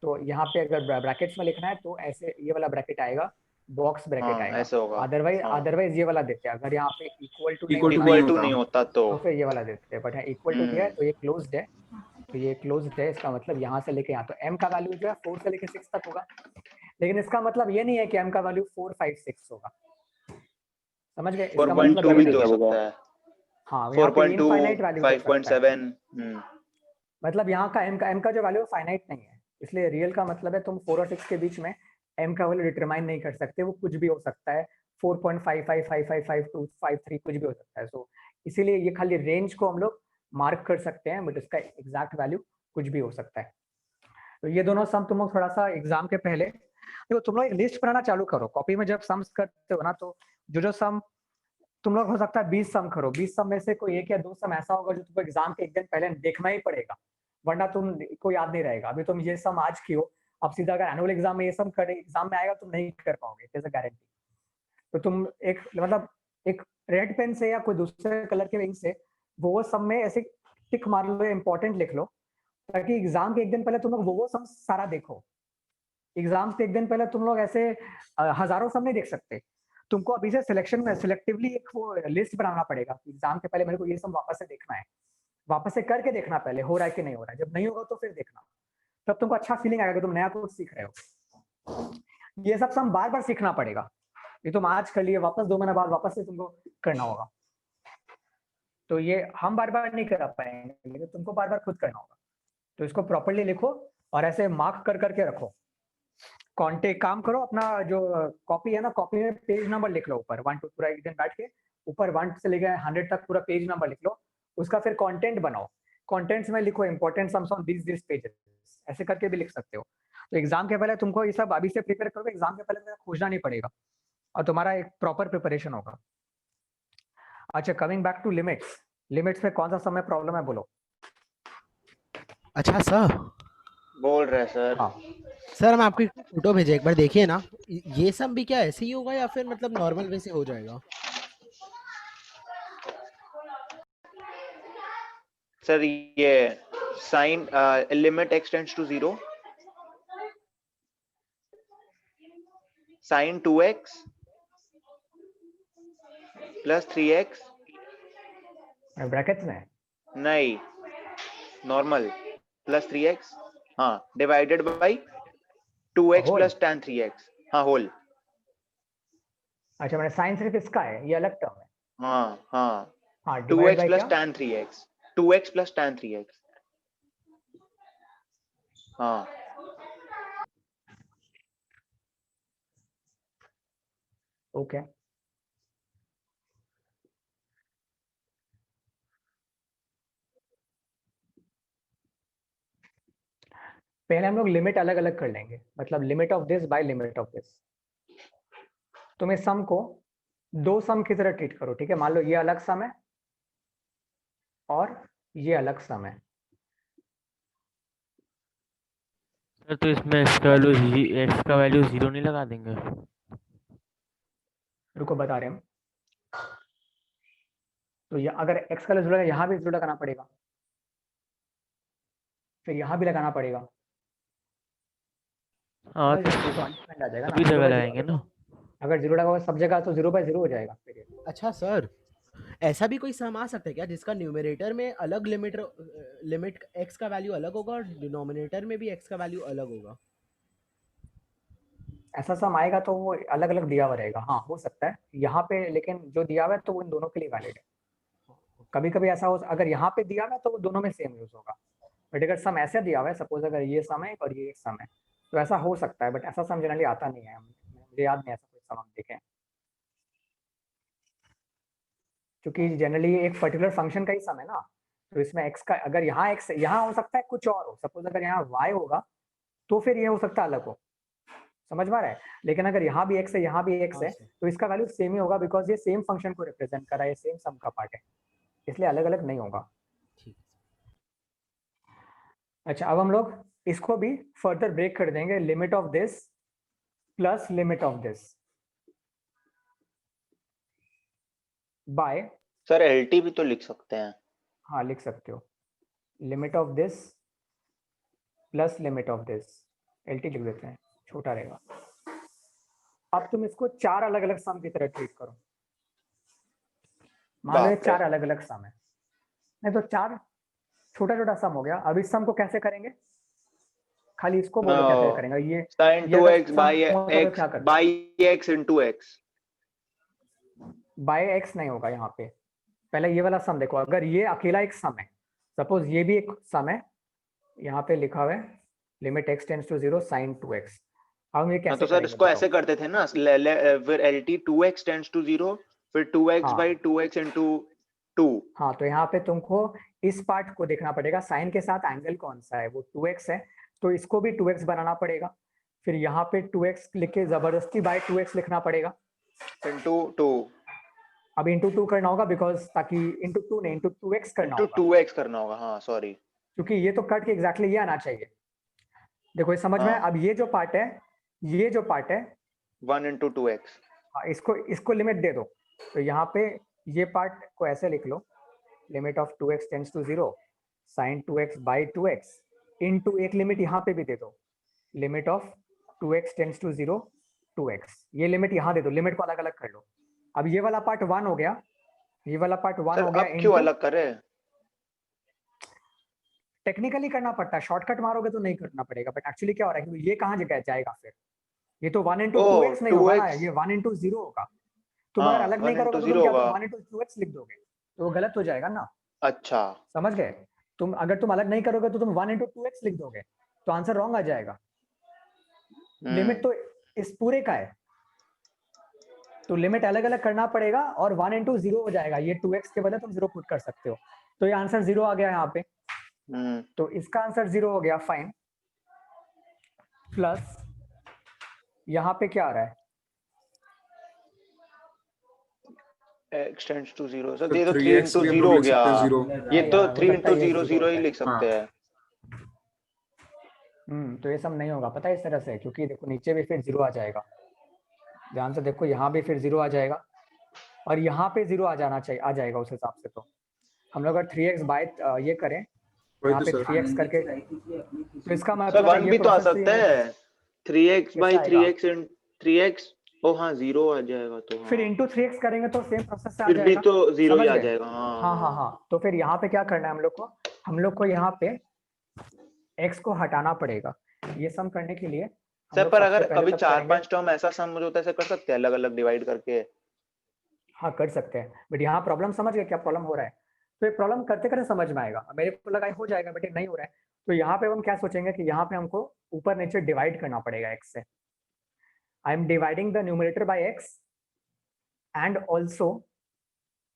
तो यहाँ पे अगर ब्रैकेट्स में लिखना है तो ऐसे ये वाला ब्रैकेट आएगा, बॉक्स ब्रैकेट हाँ आएगा। ऐसे होगा। अदरवाइज हाँ। अदरवाइज ये वाला देते हैं, अगर यहाँ पे equal to Equal to equal to होता। नहीं होता तो तो फिर ये वाला देते हैं, बट है इक्वल टू दिया है तो ये क्लोज्ड है, तो ये क्लोज्ड है, इसका मतलब यहाँ से लेके यहाँ, तो m का वैल्यू जो है 4 से लेके 6 तक होगा, लेकिन इसका मतलब ये नहीं है कि m का वैल्यू 4 5 6 होगा, समझ गए? इसका मतलब 4.2 भी ये तो नहीं हो है। सकता है। हाँ यहाँ पे 4.2 इनफाइनाइट वैल्यू हो सकता है 5.7 मतलब यहाँ का m का जो वैल्यू फाइनाइट नहीं है, इसलिए रियल का मतलब है तुम 4 और 6 के बीच में m का वैल्यू डिटरमाइन नहीं कर सकते, वो कुछ भी हो सकता है 4.55555253 कुछ भी हो सकता है। सो इसीलिए ये खाली रेंज को हम लोग मार्क कर सकते हैं, बट इसका एग्जैक्ट वैल्यू कुछ भी हो सकता है। तो ये दोनों सम तुम लोग थोड़ा सा एग्जाम के पहले देखो, तुम लोग एक लिस्ट बनाना चालू करो कॉपी में। जब सम्स करते हो ना, तो जो सम तुम लोग हो सकता है 20 सम करो, 20 सम में से कोई 1 या 2 सम ऐसा होगा जो तुमको एग्जाम के एक दिन पहले देखना ही पड़ेगा, वरना तुम को याद नहीं रहेगा। अभी तुम ये सम आज की हो, अब सीधा अगर एनुअल एग्जाम में ये सम करे एग्जाम में आएगा तुम नहीं कर पाओगे, इट इज अ गारंटी। तो तुम एक मतलब एक रेड पेन से या कोई दूसरे कलर के इंक से वो सम में ऐसे टिक मार लो, इंपॉर्टेंट लिख लो, ताकि एग्जाम के एक दिन पहले तुम लोग वो सम सारा देखो। एग्जाम से एक दिन पहले तुम लोग ऐसे हजारों सम नहीं देख सकते, तुमको अभी से सिलेक्शन में सिलेक्टिवली एक वो लिस्ट बनाना पड़ेगा। एग्जाम के पहले मेरे को ये सब वापस से देखना है, वापस से करके देखना पहले हो रहा है कि नहीं हो रहा है। जब नहीं होगा तो फिर देखना, तब तुमको अच्छा फीलिंग आएगा कि तुम नया कुछ सीख रहे हो। ये सब सम बार बार सीखना पड़ेगा, ये तुम आज कर लिए वापस 2 महीने बाद वापस से तुमको करना होगा। तो ये हम बार बार नहीं कर पाएंगे, लेकिन तुमको बार बार खुद करना होगा। तो इसको प्रॉपर्ली लिखो और ऐसे मार्क कर करके रखो। कॉन्टेक्ट काम करो, अपना जो कॉपी है ना, कॉपी में पेज नंबर लिख लो ऊपर 1 2 पूरा एक दिन बैठ के ऊपर 1 से लेकर 100 तक पूरा पेज नंबर लिख लो। उसका फिर कंटेंट बनाओ, कंटेंट्स में लिखो important sums on this pages, ऐसे करके भी लिख सकते हो। तो एग्जाम के पहले तुमको ये सब अभी से प्रिपेयर करोगे, एग्जाम के पहले खोजना नहीं पड़ेगा और तुम्हारा एक प्रॉपर प्रिपरेशन होगा। अच्छा, coming back to limits, limits में कौन सा समय प्रॉब्लम है बोलो। अच्छा सर, बोल रहे सर। हाँ सर हम आपकी फोटो भेजे, एक बार देखिए ना, ये सब भी क्या ऐसे ही होगा या फिर मतलब नॉर्मल वे से हो जाएगा? सर ये sine limit x tends to 0, sine 2x plus 3x brackets में नहीं नॉर्मल प्लस 3x हाँ divided by 2x Whole? Plus tan 3x हाँ होल। अच्छा, मैंने साइन सिर्फ इसका है, ये अलग टर्म है। हाँ हाँ हाँ, डिवाइड 2x बाय प्लस क्या? tan 3x 2x plus tan 3x हाँ ओके पहले हम लोग लिमिट अलग अलग कर लेंगे, मतलब limit of this by limit of this. तुम इस सम को 2 सम की तरह ट्रीट करो, ठीक है। मान लो ये अलग सम है और ये अलग सम है। सर तो इसमें x का वैल्यू 0 नहीं लगा देंगे? रुको बता रहे हम। तो ये अगर x का वैल्यू यहाँ भी 0 लगाना पड़ेगा, फिर यहाँ भी लगाना पड़ेगा। हाँ समझ रहे हो? तो अंडरस्टैंड आ जाएगा ना, सभी 0 जगह by 0 लगाएंगे ना। अगर 0 लगा हुआ सब जगह तो 0 by 0 हो जाएगा फिर ये। अच्छा सर, ऐसा भी कोई सम आ सकता है क्या जिसका न्यूमरेटर में अलग लिमिट x का वैल्यू अलग होगा और डिनोमिनेटर में भी x का वैल्यू अलग होगा? ऐसा सम आएगा तो वो अलग अलग दिया हुआ रहेगा, हाँ हो सकता है यहाँ पे, लेकिन जो दिया हुआ है तो वो इन दोनों के लिए वैलिड है। कभी कभी ऐसा हो, अगर यहाँ पे दिया हुआ है तो वो दोनों में सेम यूज होगा, बट अगर सम ऐसे दिया हुआ है, सपोज अगर ये सम है और ये एक सम है, तो ऐसा हो सकता है, बट ऐसा सम जनरली आता नहीं है, मुझे याद नहीं ऐसा कोई सम हम देखें। क्योंकि जनरली एक पर्टिकुलर फंक्शन का ही सम है ना, तो इसमें x का अगर यहाँ x यहाँ हो सकता है कुछ और हो, सपोज अगर यहाँ y होगा तो फिर ये हो सकता है अलग हो, समझ में आ रहा है। लेकिन अगर यहाँ भी x है यहाँ भी x है तो इसका वैल्यू सेम ही होगा, बिकॉज ये सेम फंक्शन को रिप्रेजेंट कर रहा है, ये सेम सम का पार्ट है, इसलिए अलग अलग नहीं होगा। अच्छा, अब हम लोग इसको भी फर्दर ब्रेक कर देंगे, limit of this plus limit of this by. Sir LT भी तो लिख सकते हैं। हाँ लिख सकते हो, limit of this plus limit of this, LT लिख देते हैं, छोटा रहेगा। अब तुम इसको 4 अलग अलग सम की तरह ट्रीट करो। मान लो ये 4 अलग अलग सम है, नहीं तो 4 छोटा छोटा सम हो गया। अब इस सम को कैसे करेंगे, खाली इसको बोलो कैसे करेंगे। ये sin 2x by x into x by x नहीं होगा यहाँ पे, पहले ये वाला सम देखो, अगर ये अकेला एक सम है, सपोज ये भी एक सम है, यहाँ पे लिखा हुआ है limit x tends to 0 sin 2x। हम ये हाँ कैसे तो सर करेंगे इसको बताओ? ऐसे करते थे ना, फिर LT 2x टेंड्स टू 0, फिर 2x हाँ। By 2x into 2। हाँ, तो यहाँ पे तुमको इस पार्ट को देखना पड़ेगा, साइन के साथ एंगल कौन सा है, वो 2x है, तो इसको भी 2x बनाना पड़ेगा। फिर यहाँ पे 2x लिख के जबरदस्ती बाय 2x लिखना पड़ेगा। इंटू 2 अब इंटू 2 करना होगा, बिकॉज ताकि इंटू 2 नहीं, इंटू 2x करना इंटू होगा, 2x करना होगा। हाँ सॉरी, क्योंकि ये तो कट के एग्जैक्टली ये आना चाहिए। देखो ये समझ में, हाँ। अब ये जो पार्ट है, ये जो पार्ट है, 1 इंटू 2x। हाँ, इसको लिमिट दे दो। तो यहाँ पे ये पार्ट को ऐसे लिख लो, limit of 2x tends to 0 sin 2x by 2x into एक लिमिट यहाँ पे भी दे दो, limit of 2x tends to 0 2x। ये लिमिट यहाँ दे दो, लिमिट को अलग अलग कर लो। अब ये वाला पार्ट 1 हो गया, ये वाला पार्ट 1 सर हो गया। अब क्यों अलग करे? टेक्निकली करना पड़ता है, शॉर्टकट मारोगे तो नहीं करना पड़ेगा, बट एक्चुअली क्या हो रहा है कि ये कहाँ जगह जाएगा फिर, ये तो 1 इंटू ओह, 2x नहीं होगा ना, 2x। ये 1 इंटू 0 होगा। तुम हाँ, अगर अलग नहीं 1 करोगे इंटू तो तुम 0 क्या, होगा। 1 इंटू 2x लिख दोगे तो वो गलत हो जाएगा ना। अच्छा, समझ गए? अगर तुम अलग नहीं करोगे तो तुम 1 इंटू 2x लिख दोगे, तो आंसर रॉन्ग आ जाएगा। लिमिट तो इस पूरे का है, तो लिमिट अलग अलग करना पड़ेगा और 1 इंटू 0 हो जाएगा। ये 2x के बदले तुम 0 पुट कर सकते हो, तो ये आंसर 0 आ गया यहाँ पे। तो इसका आंसर 0 हो गया, फाइन। प्लस यहाँ पे क्या आ रहा है, x टेंड्स टू 0। सर तो ये तो 3 3x इंटू भी हम 0 लोग हो लिख गया। सकते हैं 0। ये तो यार, हो 3 सकता इंटू है ये 0 0 0 ही होता है। लिख सकते हैं। तो ये सब नहीं होगा, पता है इस तरह से, क्योंकि देखो नीचे भी फिर 0 आ जाएगा, ध्यान से देखो, यहाँ भी फिर 0 आ जाएगा और यहाँ पे 0 आ जाना चाहिए, आ जाएगा उस हिसाब से। तो हम लोग अगर 3x बाय ये करें, वही यहाँ तो पे सर। 3x करके, तो इसका सर मतलब 1 है ये भी तो आ प्रोसेस सकता है, 3x बाई कैसे आएगा? 3x इन 3x। ओ हाँ, 0 आ जाएगा तो फिर हाँ, इंटू 3x करेंगे तो सेम प्रोसेस से आ फिर भी जाएगा। तो 0 ही समझ आ गए? जाएगा। हाँ हाँ हाँ, तो फिर यहाँ पे क्या करना है हम लोग को यहाँ पे x को हटाना पड़ेगा। ये सम करने के लिए हम सर लोग पर सबसे अगर पहले कभी तब 4 करेंगे। 5 टर्म ऐसा सम हो जाता है, ऐसे कर सकते हैं अलग अलग डिवाइड करके। हाँ कर सकते हैं, बट यहाँ प्रॉब्लम समझ गए क्या प्रॉब्लम हो रहा है? तो ये प्रॉब्लम करते करते समझ में आएगा, मेरे को लगा हो जाएगा बट ये नहीं हो रहा है। तो यहाँ पे हम क्या सोचेंगे कि यहाँ पे हमको ऊपर नीचे डिवाइड करना पड़ेगा x से। I am dividing the numerator bye x and also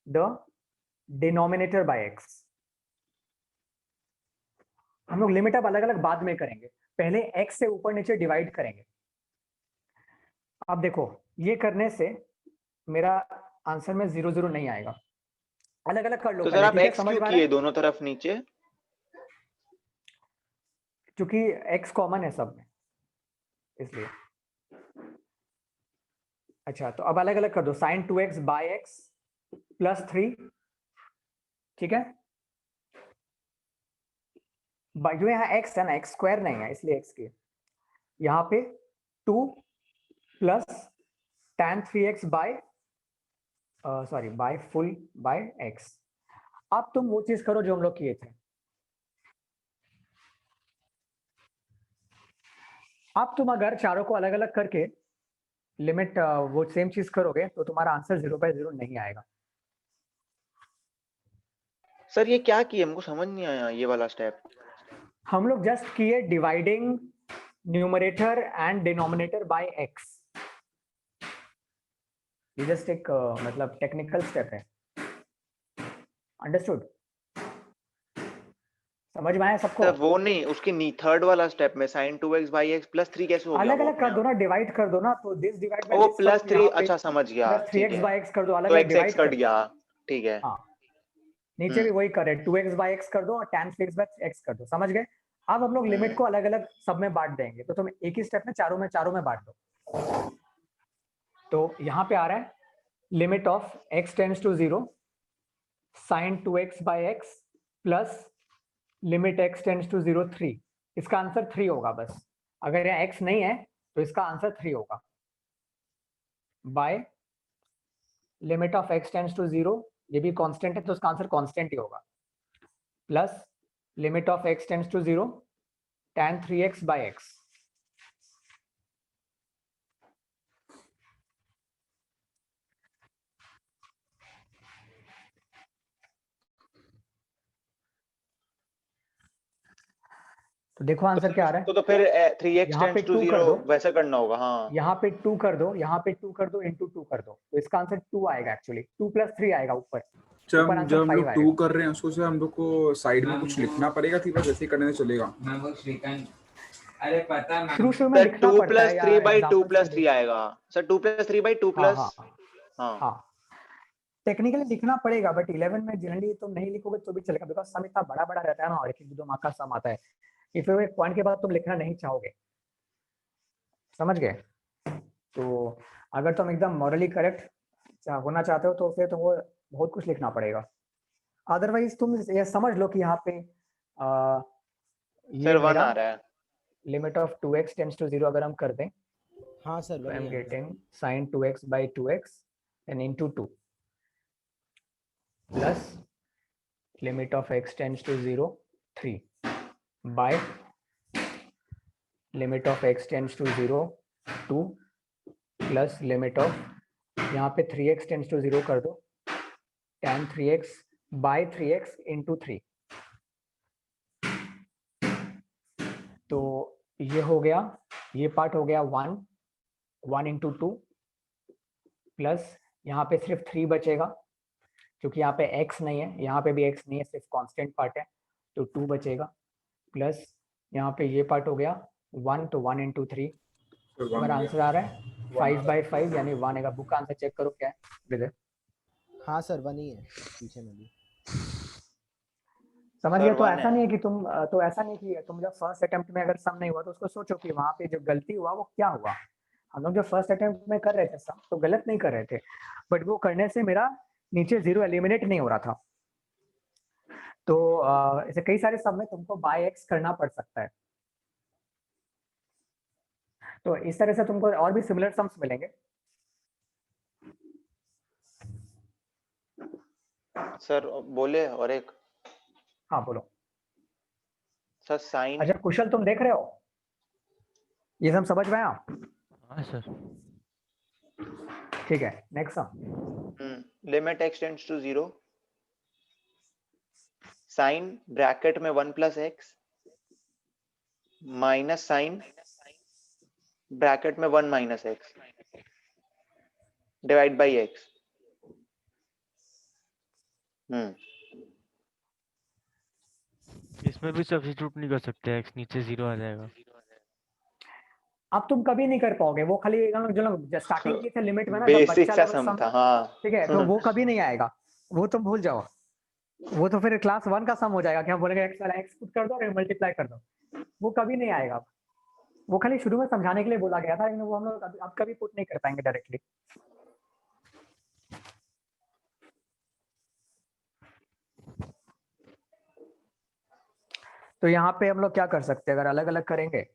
the denominator by x। हम लोग लिमिट अब अलग अलग बाद में करेंगे, पहले x से ऊपर नीचे डिवाइड करेंगे। अब देखो ये करने से मेरा आंसर में 0 0 नहीं आएगा, अलग अलग कर लो तो सर पहले, आप ठीक है? x समझ क्यों में आ रहा किए है? दोनों तरफ नीचे? क्योंकि x कॉमन है सब में, इसलिए। अच्छा, तो अब अलग अलग कर दो, sin 2x by x plus 3, ठीक है? जो यहाँ x है ना, x स्क्वायर नहीं है इसलिए x की, यहाँ पे 2 plus tan 3x by sorry by full by x। अब तुम वो चीज करो जो हम लोग किए थे। अब तुम अगर चारों को अलग अलग करके लिमिट वो सेम चीज करोगे तो तुम्हारा आंसर 0 बाय 0 नहीं आएगा। सर ये क्या किए, हमको समझ नहीं आया ये वाला स्टेप। हम लोग जस्ट किए dividing numerator and denominator by x। ये जस्ट एक मतलब टेक्निकल स्टेप है, अंडरस्टूड? समझ में आया सबको? सर वो नहीं, उसकी नी थर्ड वाला स्टेप में sin 2x by x plus 3 कैसे हो गया? अलग वो अलग कर दो ना, डिवाइड कर दो ना, तो this divide by oh this plus करो, 3, यहाँ पे अच्छा समझ गया, प्लस ठीक 3x है। बाय x कर दो, अलग तो अलग x डिवाइड x कट कर दो। गया, ठीक है। हाँ, नीचे भी वही करे, 2x बाय x कर दो और tan 3x बाय x कर दो, समझ गए? अब हम लोग लिमिट को अलग अलग सब में बांट देंगे, तो तुम एक ही स्टेप में चारों में बांट दो। तो यहाँ पे आ रहा है limit of x tends to 0 sin 2x by x plus limit x tends to 0 3। इसका आंसर 3 होगा बस, अगर यहाँ x नहीं है तो इसका आंसर 3 होगा। By limit of x tends to 0, ये भी कांस्टेंट है तो उसका आंसर कांस्टेंट ही होगा, plus limit of x tends to 0 tan 3x by x। तो देखो आंसर क्या आ रहा है, तो फिर 3x यहाँ पे टेंड्स टू 2 कर 0 दो, वैसा करना होगा। हाँ यहाँ पे 2 कर दो, यहाँ पे 2 कर दो, इंटू 2 कर दो, तो इसका आंसर 2 आएगा एक्चुअली, 2 + 3 आएगा ऊपर, जब ऊपर जब आंसर हम 5 लोग 2 आएगा। कर रहे हैं उसको से हम लोग को साइड में कुछ लिखना पड़ेगा कि बस ऐसे ही करने से चलेगा? अरे पता शुरू शुरू में सर लिखना 2 पड़ता है + या 3/2 एग्जांपल्स में + 3 आएगा सर, 2 + 3/2 हाँ प्लस। हाँ हाँ हाँ, टेक्निकली लिखना पड़ेगा, बट 11 में जनरली तुम नहीं लिखोगे तो भी चलेगा, बिकॉज सम इतना बड़ा बड़ा रहता है ना, और 1-2 मार्क का सम आता है, कि फिर एक पॉइंट के बाद तुम लिखना नहीं चाहोगे, समझ गए? तो अगर तुम एकदम मॉरली करेक्ट होना चाहते हो तो फिर तुमको बहुत कुछ लिखना पड़ेगा, अदरवाइज तुम ये समझ लो कि यहाँ पे ये सर 1 मेरा आ रहा है। Limit of 2x tends to 0 अगर हम कर दें, हाँ सर तो आई एम वही है। Getting sin 2x/2x and into 2 plus limit of x tends to 0 3 by limit of x tends to 0 2 plus limit of, यहाँ पे 3x tends to 0 कर दो, tan 3x by 3x into 3, तो ये हो गया, ये पार्ट हो गया 1 into 2 प्लस यहाँ पे सिर्फ 3 बचेगा, क्योंकि यहाँ पे x नहीं है, यहाँ पे भी x नहीं है, सिर्फ कांस्टेंट पार्ट है, तो 2 बचेगा, प्लस यहाँ पे ये पार्ट हो गया 1, तो 1 into 3, हमारा आंसर आ रहा है 5/5 यानी 1 आएगा। बुक का आंसर चेक करो क्या है विजय, हाँ सर 1 ही है पीछे में भी। समझ सर गए? तो 1 ऐसा है। नहीं है कि तुम तो ऐसा नहीं कि तुम जब फर्स्ट अटेम्प्ट में अगर सम नहीं हुआ तो उसको सोचो कि वहाँ पे जो गलती हुआ वो क्या हुआ। हम लोग जो फर्स्ट अटेम्प्ट में कर रहे थे सम तो गलत नहीं कर रहे थे, बट वो करने से मेरा नीचे 0 एलिमिनेट नहीं हो रहा था, तो ऐसे कई सारे सम में तुमको बाय x करना पड़ सकता है, तो इस तरह से तुमको और भी सिमिलर सम्स मिलेंगे। सर बोले और एक हाँ बोलो। Sir sine. अच्छा कुशल तुम देख रहे हो, ये सब समझ में आया? हाँ सर। ठीक है, next sum. Limit x tends to 0 sine bracket में 1 + x माइनस साइन ब्रैकेट में 1 - x डिवाइड बाई x। इसमें भी सब्स्टिट्यूट नहीं कर सकते, x नीचे 0 आ जाएगा। अब तुम कभी नहीं कर पाओगे, वो खाली जो लोग स्टार्टिंग की थे लिमिट में ना, जब बेसिक बच्चा सा लेवल सम सम, था। हाँ ठीक है, तो वो कभी नहीं आएगा, वो तुम भूल जाओ, वो तो फिर क्लास 1 का सम हो जाएगा कि हम बोलेंगे x वाला x पुट कर दो और मल्टीप्लाई कर दो, वो कभी नहीं आएगा, वो खाली शुरू में समझाने के लिए बोला गया था, लेकिन वो हम लोग अब कभी पुट नहीं कर पाएंगे डायरेक्टली। तो यहाँ पे हम लोग क्या कर सकते हैं, अगर अलग अलग करेंगे,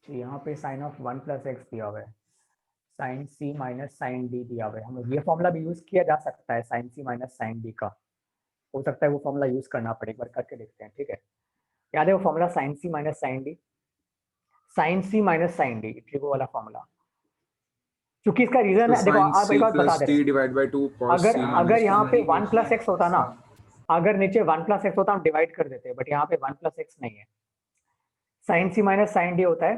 यहाँ पे साइन ऑफ 1 + x दिया हुआ है, sine c minus sine d दिया हुआ है, हम ये फॉर्मूला भी यूज किया जा सकता है, sine c minus sine d का, हो सकता है वो फॉर्मूला यूज करना पड़े, एक बार करके देखते हैं, ठीक है? याद है वो formula sine c minus sine d, sine c minus sine d, ठीक वो वाला फॉर्मूला, क्योंकि इसका रीजन है, देखो आप एक बार बता दे रहे हैं, अगर यहाँ पे 1 + x होता ना, अगर नीचे 1 + x होता हम डिवाइड कर देते, बट यहाँ पे 1 + x नहीं है, sine c minus sine d होता है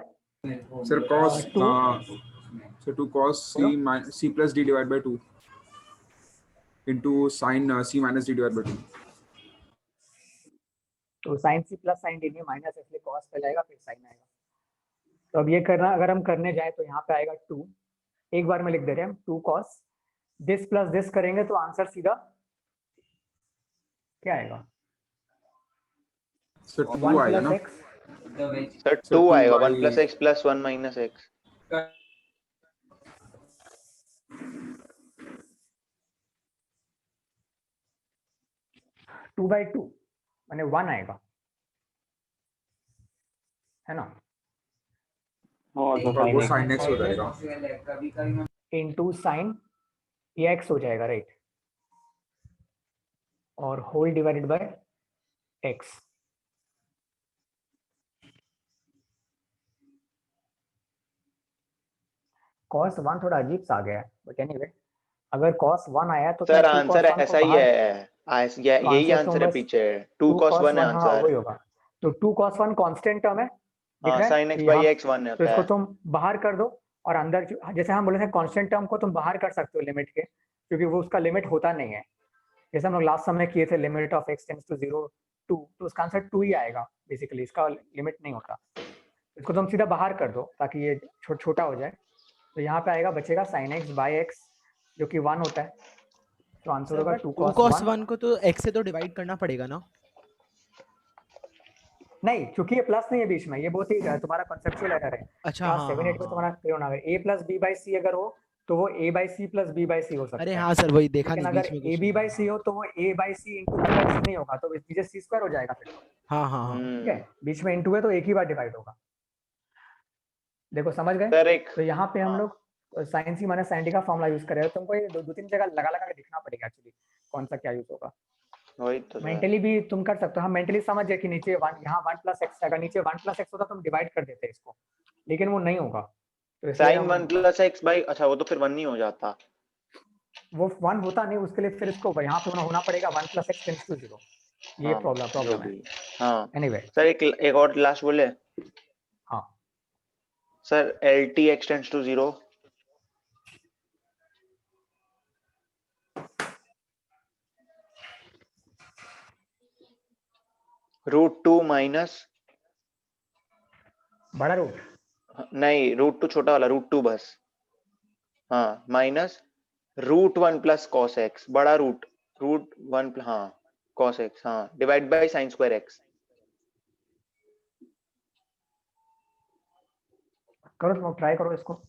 sir cos so 2 cos c plus d divided by 2 into sin c minus d divided by 2। तो sine c plus sine d नहीं, माइनस इसलिए cos पे जाएगा फिर साइन आएगा, तो अब ये करना, अगर हम करने जाए तो यहाँ पे आएगा 2, एक बार में लिख दे रहे हैं हम 2 cos, दिस प्लस दिस करेंगे तो आंसर सीधा क्या आएगा, सर 2 1 आएगा ना? + x, सर 2 आएगा, 1 + x + 1 - x। 2/2 माने 1 आएगा, है ना, हाँ तो वो sin sin x हो जाएगा इनटू साइन ये x हो जाएगा, राइट, और whole divided by x। cos 1 थोड़ा अजीब सा आ गया है, बट एनीवे अगर cos 1 आया तो सर क्या 2 आंसर cos 1 को ऐसा ही बाहर, है, तो यही आंसर आंसर है बस पीछे, 2 2 cos cos 1 है 1, हाँ आंसर। वही होगा। तो 2 cos 1 कांस्टेंट टर्म है, दिख हाँ रहा है sin कि x यहाँ, by x 1 तो होता इसको है। तुम बाहर कर दो और अंदर जैसे हम बोले थे कांस्टेंट टर्म को तुम बाहर कर सकते हो लिमिट के, क्योंकि वो उसका लिमिट होता नहीं है। जैसे हम लोग लास्ट समय किए थे limit of x tends to 0 2, तो उसका आंसर 2 ही आएगा बेसिकली, इसका लिमिट नहीं होता। इसको तुम सीधा बाहर कर दो ताकि ये छोटा हो जाए, तो यहाँ पे आएगा बचेगा sin x by x जो कि 1 होता है, तो आंसर सर होगा बट 2 2 cos cos 1। 1 को तो x से तो डिवाइड करना पड़ेगा ना? नहीं, क्योंकि ये प्लस नहीं है बीच में, ये बहुत ही तुम्हारा कॉन्सेप्चुअल एरर है। अच्छा, क्लास हाँ 7 हाँ 8 में हाँ। तुम्हारा क्लियर होना है, a plus b by C अगर हो तो वो a by C plus b by C हो अरे सकता है, हाँ सर, वही देखा लेकिन नहीं अगर बीच में a कुछ। b बाई सी हो तो वो a by C into b by C नहीं होगा, तो नीचे c स्क्वायर हो जाएगा फिर तो। हाँ हाँ हाँ। ठीक है, बीच में इंटू है तो एक ही बार डिवाइड होगा। देखो समझ गए? सर एक तो यहाँ पे हम लोग साइन सी माइनस साइन डी का फॉर्मूला यूज कर रहे हैं, तुमको ये दो तीन जगह लगा लगा के देखना पड़ेगा एक्चुअली कौन सा क्या यूज होगा। वही तो सर। मेंटली भी तुम कर सकते हो, हम मेंटली समझ गए कि नीचे 1, यहाँ 1 प्लस एक्स, अगर नीचे 1 प्लस एक्स होता तुम डिवाइड कर देते इसको, लेकिन वो नहीं होगा, तो इसलिए sin हम 1 plus x by, अच्छा वो तो फिर 1 नहीं हो जाता। वो 1 होता नहीं, उसके लिए फिर इसको यहाँ पे होना पड़ेगा 1 प्लस एक्स टेंड्स टू 0, ये हाँ जो प्रॉब्लम है। भी, हाँ एनीवे सर एक और लास्ट बोले। हाँ, sir LT x tends to 0। √2 minus, बड़ा रूट, नहीं √2 छोटा वाला √2 बस, हाँ माइनस √1 प्लस cos x, बड़ा √1 हाँ cos x, हाँ divide by sin square x। करो तुम ट्राई करो इसको।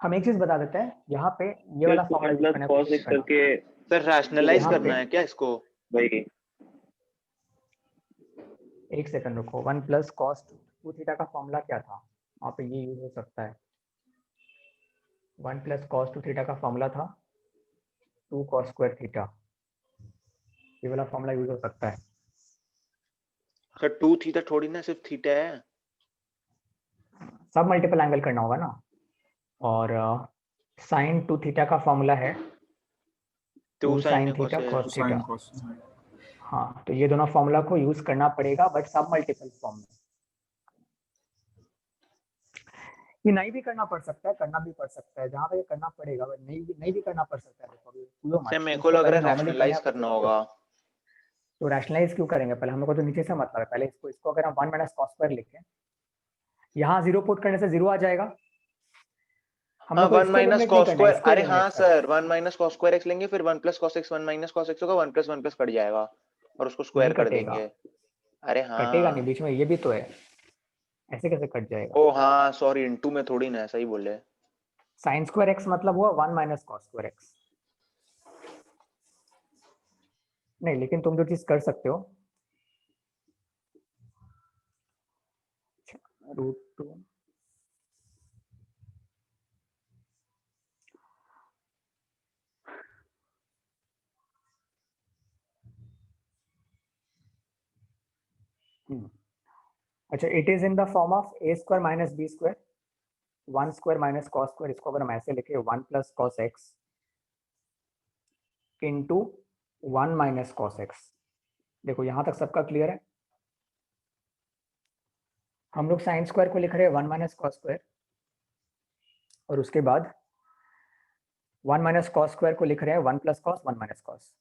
हम एक चीज बता देते हैं, यहाँ पे ये वाला फॉर्मूला यूज करने की cos कोशिश x करना। करके सर रैशनलाइज यहाँ करना पे है क्या इसको? वही। एक सेकंड रुको, 1 प्लस कॉस 2 थीटा का फॉर्मूला क्या था, वहाँ पे ये यूज हो सकता है। 1 प्लस कॉस 2 थीटा का फॉर्मूला था 2 कॉस स्क्वायर थीटा, ये वाला फॉर्मूला यूज हो सकता है। सर 2 थीटा थोड़ी ना सिर्फ थीटा है। सब मल्टीपल एंगल करना होगा ना, और साइन 2 थीटा का फॉर्मूला है 2 2 sin साइन cos थीटा है। Cos sin theta. cos। हाँ, तो ये दोनों फॉर्मूला को यूज करना पड़ेगा, बट सब मल्टीपल फॉर्म में। ये नहीं भी करना पड़ सकता है, करना भी पड़ सकता है, जहाँ पे करना पड़ेगा बट नहीं भी करना पड़ सकता है। देखो अभी पूरा सर मत, मेरे को इसको लग पहले रहा है नॉर्मली रैशनलाइज करना होगा। तो रैशनलाइज क्यों करेंगे, पहले हम लोग को तो नीचे से मतलब है, पहले इसको अगर हम 1 माइनस कॉस स्क्वायर लिखें, यहाँ 0 पुट करने से 0 आ जाएगा। हम हाँ लोग को 1 इसको माइनस एलिमिनेट नहीं cos करना है, स्क्वायर, इसको अरे एलिमिनेट हाँ करना है। Sir 1 minus cos square x लेंगे, फिर 1 plus cos x 1 minus cos x होगा, 1 प्लस कट जाएगा और उसको स्क्वायर नहीं कर कटेगा, देंगे। अरे कटेगा नहीं, हाँ, बीच में ये भी तो है, ऐसे कैसे कट जाएगा। ओ हाँ सॉरी, इनटू में थोड़ी ना, सही बोले। साइन स्क्वायर एक्स मतलब हुआ 1 माइनस कॉस स्क्वायर एक्स। नहीं, लेकिन तुम जो चीज कर सकते हो, √2 अच्छा, it is in the form of a square minus b square 1 square minus cos square, इसको अगर हम ऐसे लिखे 1 plus cos x into 1 minus cos x. देखो यहाँ तक सबका क्लियर है। हम लोग साइन स्क्वायर को लिख रहे हैं 1 माइनस कॉस स्क्वायर, और उसके बाद 1 माइनस कॉस स्क्वायर को लिख रहे हैं 1 प्लस कॉस 1 माइनस कॉस।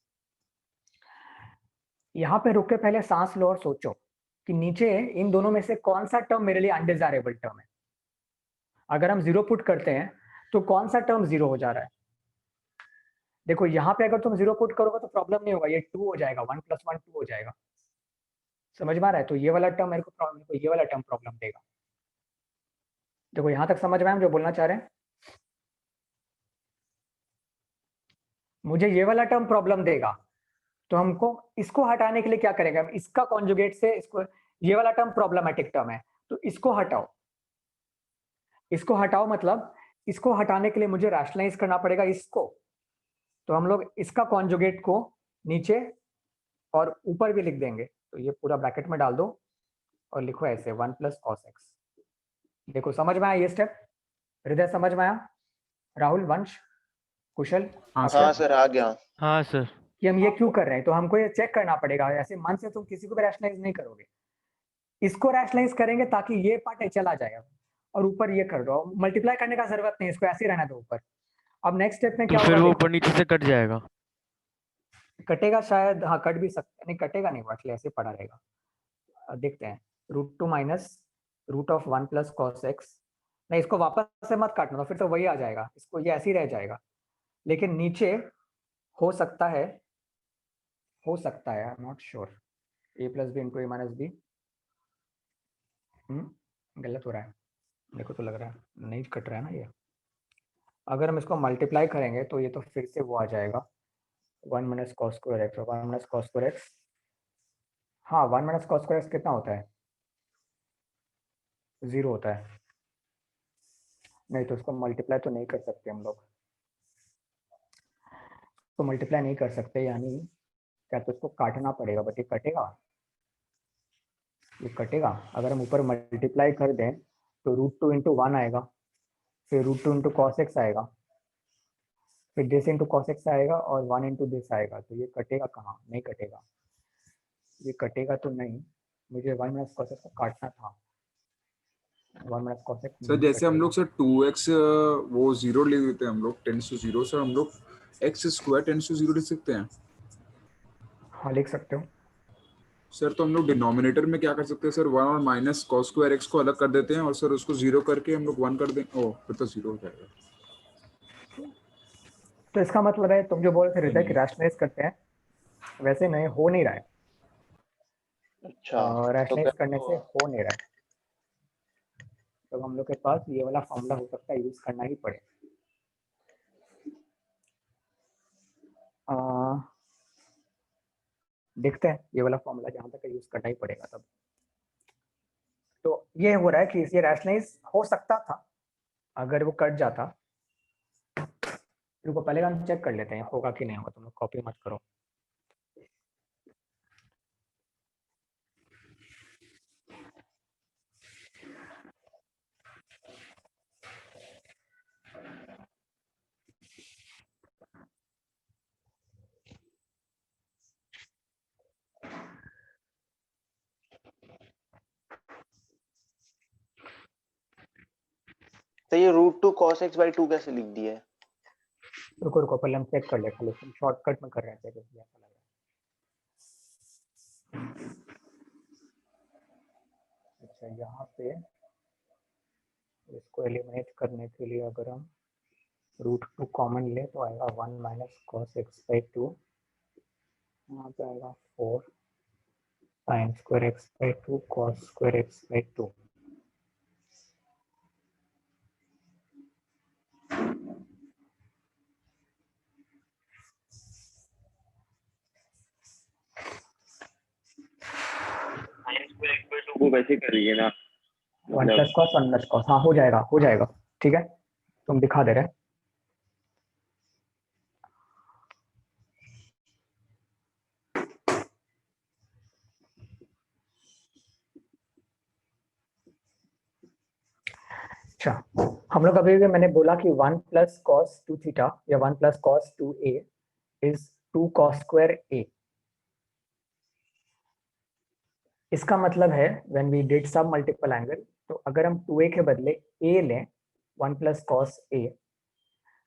यहाँ पे रुक के पहले सांस लो और सोचो कि नीचे इन दोनों में से कौन सा टर्म मेरे लिए अनडिजायरेबल टर्म है। अगर हम 0 पुट करते हैं तो कौन सा टर्म 0 हो जा रहा है। देखो यहाँ पे अगर तुम 0 पुट करोगे तो प्रॉब्लम नहीं होगा, ये 2 हो जाएगा, 1 प्लस 1 2 हो जाएगा। समझ में आ रहा है? तो ये वाला टर्म मेरे को प्रॉब्लम, ये वाला टर्म प्रॉब्लम देगा। देखो यहाँ तक समझ में आया हम जो बोलना चाह रहे हैं। मुझे ये वाला टर्म प्रॉब्लम देगा, तो हमको इसको हटाने के लिए क्या करेंगे, हम इसका कॉन्जुगेट से इसको, ये वाला टर्म प्रॉब्लमेटिक टर्म है तो इसको हटाओ। इसको हटाओ मतलब इसको हटाने के लिए मुझे रैशनलाइज करना पड़ेगा इसको, तो हम लोग इसका कॉन्जुगेट को नीचे और ऊपर भी लिख देंगे। तो ये पूरा ब्रैकेट में डाल दो और लिखो ऐसे 1 प्लस कॉस एक्स। देखो समझ में आया ये स्टेप? हृदय समझ में आया? राहुल, वंश कुशल हाँ अक्षय, हाँ सर आ गया। हाँ सर। कि हम ये क्यों कर रहे हैं, तो हमको ये चेक करना पड़ेगा। ऐसे मन से तुम किसी को भी रैशनलाइज नहीं करोगे, इसको रैशनलाइज करेंगे ताकि ये पार्ट चला जाएगा, और ऊपर ये कर दो, मल्टीप्लाई करने का जरूरत नहीं, इसको ऐसे ही रहना दो ऊपर। अब नेक्स्ट स्टेप में तो क्या फिर होगा वो देखो, ऊपर नीचे से कट जाएगा। कटेगा शायद, हाँ कट भी सकता है, नहीं कटेगा नहीं, वाटले ऐसे पड़ा रहेगा। अब देखते हैं, √2 माइनस √1 प्लस कॉस एक्स, नहीं इसको वापस से मत काटना, फिर तो वही आ जाएगा, इसको ये ऐसे ही रह जाएगा। लेकिन नीचे हो सकता है I am not sure, A plus B into A minus B, गलत हो रहा है मेरे को तो लग रहा है, नहीं कट रहा है ना ये। अगर हम इसको मल्टीप्लाई करेंगे तो ये तो फिर से वो आ जाएगा 1 minus cos square x, 1 minus cos square x, हाँ 1 माइनस कॉस स्क्वायर एक्स कितना होता है, 0 होता है। नहीं तो उसको मल्टीप्लाई तो नहीं कर सकते हम लोग, तो मल्टीप्लाई नहीं कर सकते, यानी क्या तो इसको काटना पड़ेगा, बट ये कटेगा, ये कटेगा। अगर हम ऊपर मल्टीप्लाई कर दें तो √2 इंटू 1 आएगा, फिर √2 इंटू कॉस एक्स आएगा, फिर दिस इंटू कॉस एक्स आएगा, और 1 इंटू दिस आएगा। तो ये कटेगा कहाँ, नहीं कटेगा, ये कटेगा तो नहीं, मुझे 1 माइनस कॉस एक्स को काटना था, 1 माइनस कॉस एक्स सर नहीं जैसे हम कटेगा। लोग सर 2x वो 0 ले देते हैं, हम लोग टेंस टू 0, सर हम लोग x स्क्वायर टेंस टू 0 लिख सकते हैं। हाँ लिख सकते हो। सर तो हम लोग डिनोमिनेटर में क्या कर सकते हैं सर, 1 और माइनस कॉस स्क्वायर एक्स को अलग कर देते हैं, और सर उसको 0 करके हम लोग 1 कर दें, ओ फिर तो 0 हो जाएगा। तो इसका मतलब है तुम जो बोल रहे थे हृदय कि रैशनलाइज करते हैं, वैसे नहीं, हो नहीं रहा है, अच्छा तो रैशनलाइज फिर करने से तो हो नहीं रहा है, तो हम लोग के पास ये वाला फॉर्मूला हो सकता है यूज करना ही पड़े। देखते हैं ये वाला फॉर्मूला जहाँ तक यूज करना ही पड़ेगा तब। तो ये हो रहा है कि ये रैशनलाइज हो सकता था अगर वो कट जाता। रुको पहले हम चेक कर लेते हैं होगा कि नहीं होगा, तुम लोग कॉपी मत करो। तो ये √2 cos x/2 कैसे लिख दिया है? रुको रुको पहले हम चेक कर लेते हैं, शॉर्टकट में कर रहे थे ऐसा लग रहा है। अच्छा यहाँ पे इसको एलिमिनेट करने के लिए अगर हम √2 कॉमन ले तो आएगा 1 माइनस कॉस x/2, यहाँ पे आएगा 4 sine square x/2 cos square x/2। वो वैसे करिए ना, 1 प्लस कॉस 1 प्लस कॉस, हाँ हो जाएगा ठीक है, तुम दिखा दे रहे। अच्छा हम लोग अभी भी मैंने बोला कि 1 प्लस कॉस 2 थीटा या 1 plus cos 2a is 2 cos square a। इसका मतलब है व्हेन वी डिड सब मल्टीपल एंगल, तो अगर हम 2a के बदले a लें 1 प्लस कॉस a,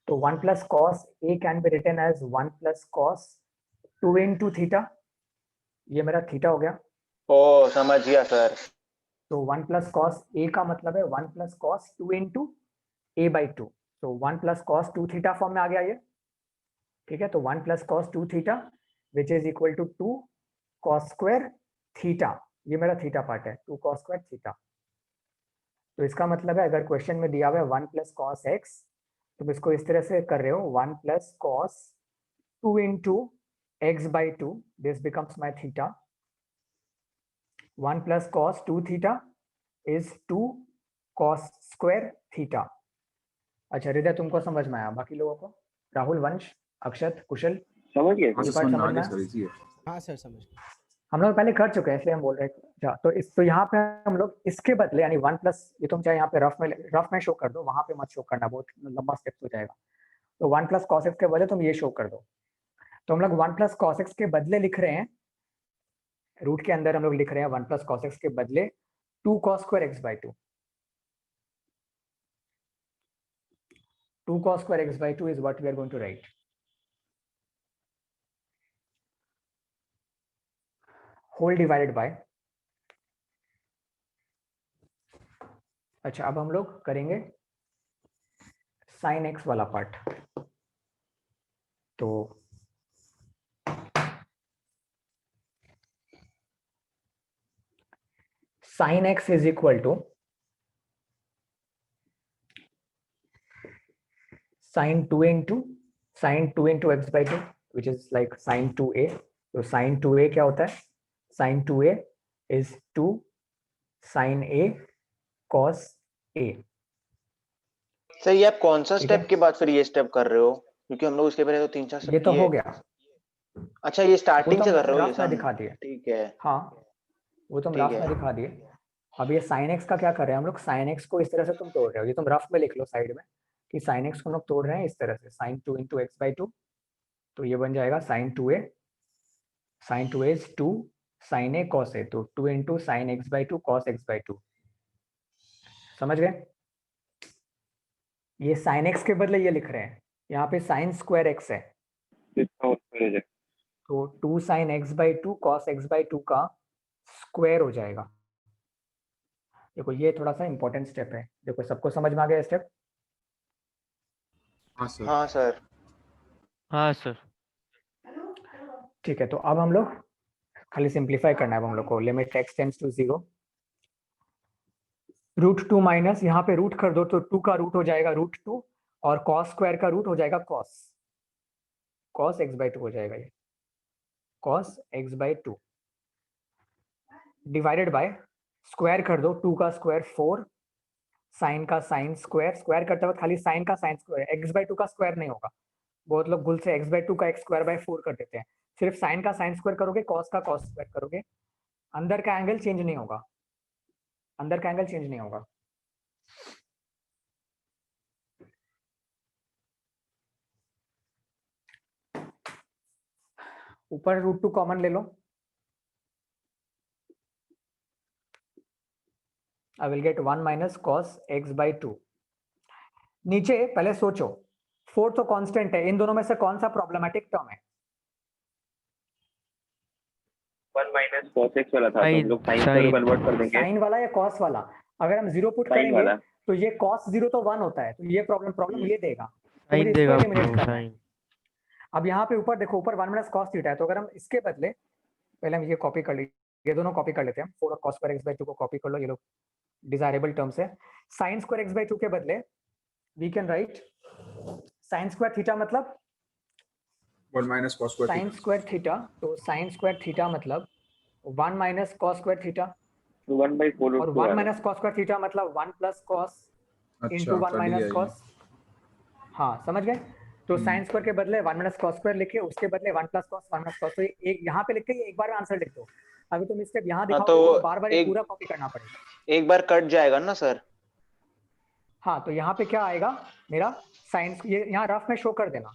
तो 1 plus cos a can be written as 1 plus cos 2 into theta, ये मेरा थीटा हो गया। ओ समझ गया सर। तो 1 प्लस कॉस a का मतलब है 1 प्लस कॉस 2 इंटू a/2, तो 1 प्लस कॉस 2 थीटा फॉर्म में आ गया ये, ठीक है। तो 1 plus cos 2 theta which is equal to 2 cos square theta, ये मेरा थीटा पार्ट है, 2 कॉस स्क्वायर थीटा। तो इसका मतलब है अगर क्वेश्चन में दिया हुआ है 1 प्लस कॉस एक्स, तुम इसको इस तरह से कर रहे हो 1 plus cos 2 into x/2, this becomes my theta. 1 plus cos 2 theta is 2 cos square theta. अच्छा हृदय तुमको समझ में आया, बाकी लोगों को, राहुल, वंश, अक्षत, कुशल, समझ गए हाँ ये सर पार्ट समझ में आ समझ में गया आया? सर, इजी है। हाँ सर समझ गए। हम लोग पहले कर चुके हैं इसलिए हम बोल रहे हैं। तो यहाँ पे हम लोग इसके बदले यानी 1 प्लस, ये तुम चाहे यहाँ पे रफ में शो कर दो, वहां पे मत शो करना, बहुत लंबा स्टेप हो जाएगा। तो 1 प्लस कॉस एक्स के बदले तुम ये शो कर दो। तो हम लोग 1 प्लस कॉस एक्स के बदले लिख रहे हैं, रूट के अंदर हम लोग लिख रहे हैं 1 प्लस कॉस एक्स के बदले 2 cos square x by 2। 2 cos square x by 2 is what we are going to write. Whole divided by, अच्छा अब हम लोग करेंगे sin x वाला पार्ट। तो sin x is equal to sin 2 into x by 2 which is like sin 2a। तो sin 2a क्या होता है? sin 2a is 2 sin a cos a। Sir ये आप कौन सा ठीक है? स्टेप के बाद फिर ये स्टेप कर रहे हो? क्योंकि हम लोग इसके पहले तो 3-4 ये स्टेप तो किए। हो गया, अच्छा ये वो स्टार्टिंग तो से हम कर रहे हो ग्राफ में दिखा दिए। ठीक है हाँ वो तो हम ठीक रफ है। में दिखा दिए। अब ये sin x का क्या कर रहे हैं हम लोग? sin x को इस तरह से तुम तोड़ रहे हो, ये तुम रफ में लिख लो साइड में कि sin x को हम लोग तोड़ रहे हैं इस तरह से, sin 2 into x by 2। तो ये बन जाएगा sin 2a is 2 sin a cos a। तो 2 into sin x by 2 cos x by 2। समझ गए? ये sin x के बदले ये लिख रहे हैं, यहाँ पे sin square x है तो 2 sin x by 2 cos x by 2 का स्क्वायर हो जाएगा। देखो ये थोड़ा सा इंपॉर्टेंट स्टेप है। देखो सबको समझ में आ गया स्टेप? हाँ सर। हाँ सर। हाँ सर। ठीक है, तो अब हम लोग खाली सिंप्लीफाई करना है अब हम लोग को। Limit x tends to 0, root 2 minus यहाँ पे रूट कर दो तो 2 का रूट हो जाएगा रूट 2 और cos स्क्वायर का रूट हो जाएगा cos x by 2 हो जाएगा ये cos x by 2 divided by square कर दो 2 का स्क्वायर 4 साइन का साइन स्क्वायर, स्क्वायर करते वक्त खाली साइन का साइन स्क्वायर, x by 2 का स्क्वायर नहीं होगा। बहुत लोग भूल से x by 2 का x स्क्वायर बाय 4 कर देते हैं। सिर्फ साइन का साइन स्क्वायर करोगे, cos का cos स्क्वायर करोगे, अंदर का एंगल चेंज नहीं होगा, अंदर का एंगल चेंज नहीं होगा। ऊपर रूट 2 कॉमन ले लो, I will get 1 minus cos x by 2। नीचे पहले सोचो 4 तो कांस्टेंट है, इन दोनों में से कौन सा प्रॉब्लमेटिक टर्म है? 1 माइनस cos x वाला था, तो हम लोग sin Sin- को कन्वर्ट कर देंगे। साइन वाला या कॉस वाला? अगर हम 0 पुट Sin करेंगे वाला। तो ये cos 0 तो 1 होता है, तो ये प्रॉब्लम ये देगा। तो साइन मुझे देगा इसको एलिमिनेट आपको करना है। साइन। अब यहाँ पे ऊपर देखो, ऊपर 1 माइनस cos थीटा है, तो अगर हम इसके बदले पहले हम ये कॉपी कर लीजिए, ये दोनों कॉपी कर लेते हैं। 4 और cos स्क्वायर x by 2 को कॉपी कर लो, ये लोग डिजायरेबल टर्म्स है। sin स्क्वायर x by 2 के बदले we can write sin square theta मतलब 1 minus cos square sin square theta, तो sin स्क्वायर थीटा मतलब 1 माइनस cos स्क्वायर थीटा, तो 1/4 और 1 माइनस cos स्क्वायर थीटा मतलब 1 plus cos into 1 minus cos। हाँ समझ गए? तो साइन स्क्वायर के बदले 1 माइनस cos स्क्वायर लिखे, उसके बदले 1 प्लस cos 1 माइनस cos। तो एक यहाँ पे लिख के एक बार में आंसर लिख दो। अभी तुम स्टेप यहाँ दिखाओगे तो बार बार पूरा कॉपी करना पड़ेगा। एक बार कट जाएगा ना सर? हाँ तो यहाँ पे क्या आएगा मेरा साइन, ये यहाँ रफ में शो कर देना।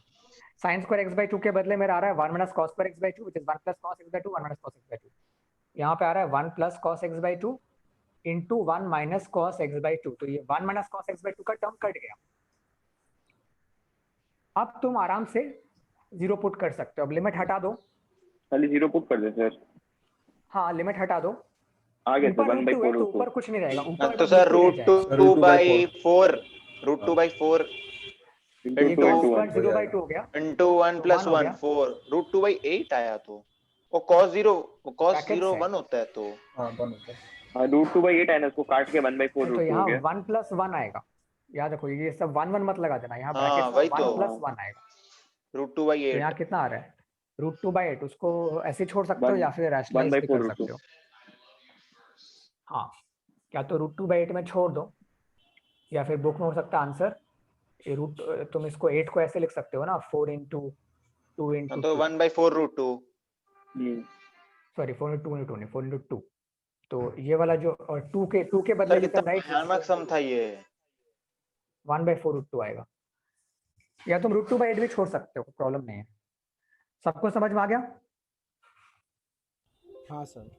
साइन स्क्वायर x by 2 के बदले मेरा आ रहा है 1 minus cos square x by 2 which is 1 plus cos x by 2 1 minus cos x by 2। यहाँ पे आ रहा है 1 plus cos x by 2 into 1 minus cos x by 2। तो ये 1 minus cos x by 2 का टर्म कट गया। अब तुम आराम से 0 पुट कर सकते हो। अब लिमिट हटा दो, खाली 0 पुट कर दे सर। हाँ लिमिट हटा दो। आ गया, तो ऊपर रूट 2 है 1/4 तो ऊपर कुछ नहीं रहेगा, ऊपर तो sir root 2 by 4 root 2 by 4 into 0 by 2 हो गया into 1 plus 1 4 रूट 2 by 8 आया। तो वो cos 0 1 होता है। तो हाँ 1 होता है। हाँ रूट 2/8 है ना, उसको काट के 1/4 तो रूट 2 यहाँ हो गया। 1 प्लस 1 आएगा। याद रखो ये सब 1 1 मत लगा देना, यहाँ हाँ, ब्रैकेट वही में 1 तो। प्लस 1 आएगा। रूट 2 by तो 8 यहाँ कितना आ रहा है? Root 2 by 8। उसको ऐसे छोड़ सकते हो या फिर रैशनलाइज भी 1/4 कर रूट सकते हो। हाँ या तो रूट 2 by 8 में छोड़ दो, या फिर बुक में हो सकता है आंसर ये रूट, तुम इसको 8 को ऐसे लिख सकते हो ना 4 into 2 into तो 1 by 4 root 2 sorry 4 into 2 into 2 नहीं 4 into 2। तो ये वाला जो 2 के बदले सर you can कितना write भयानक सम था ये। 1/4 रूट 2 आएगा। या तुम √2/8 भी छोड़ सकते हो, प्रॉब्लम नहीं है। सबको समझ में आ गया? हाँ सर।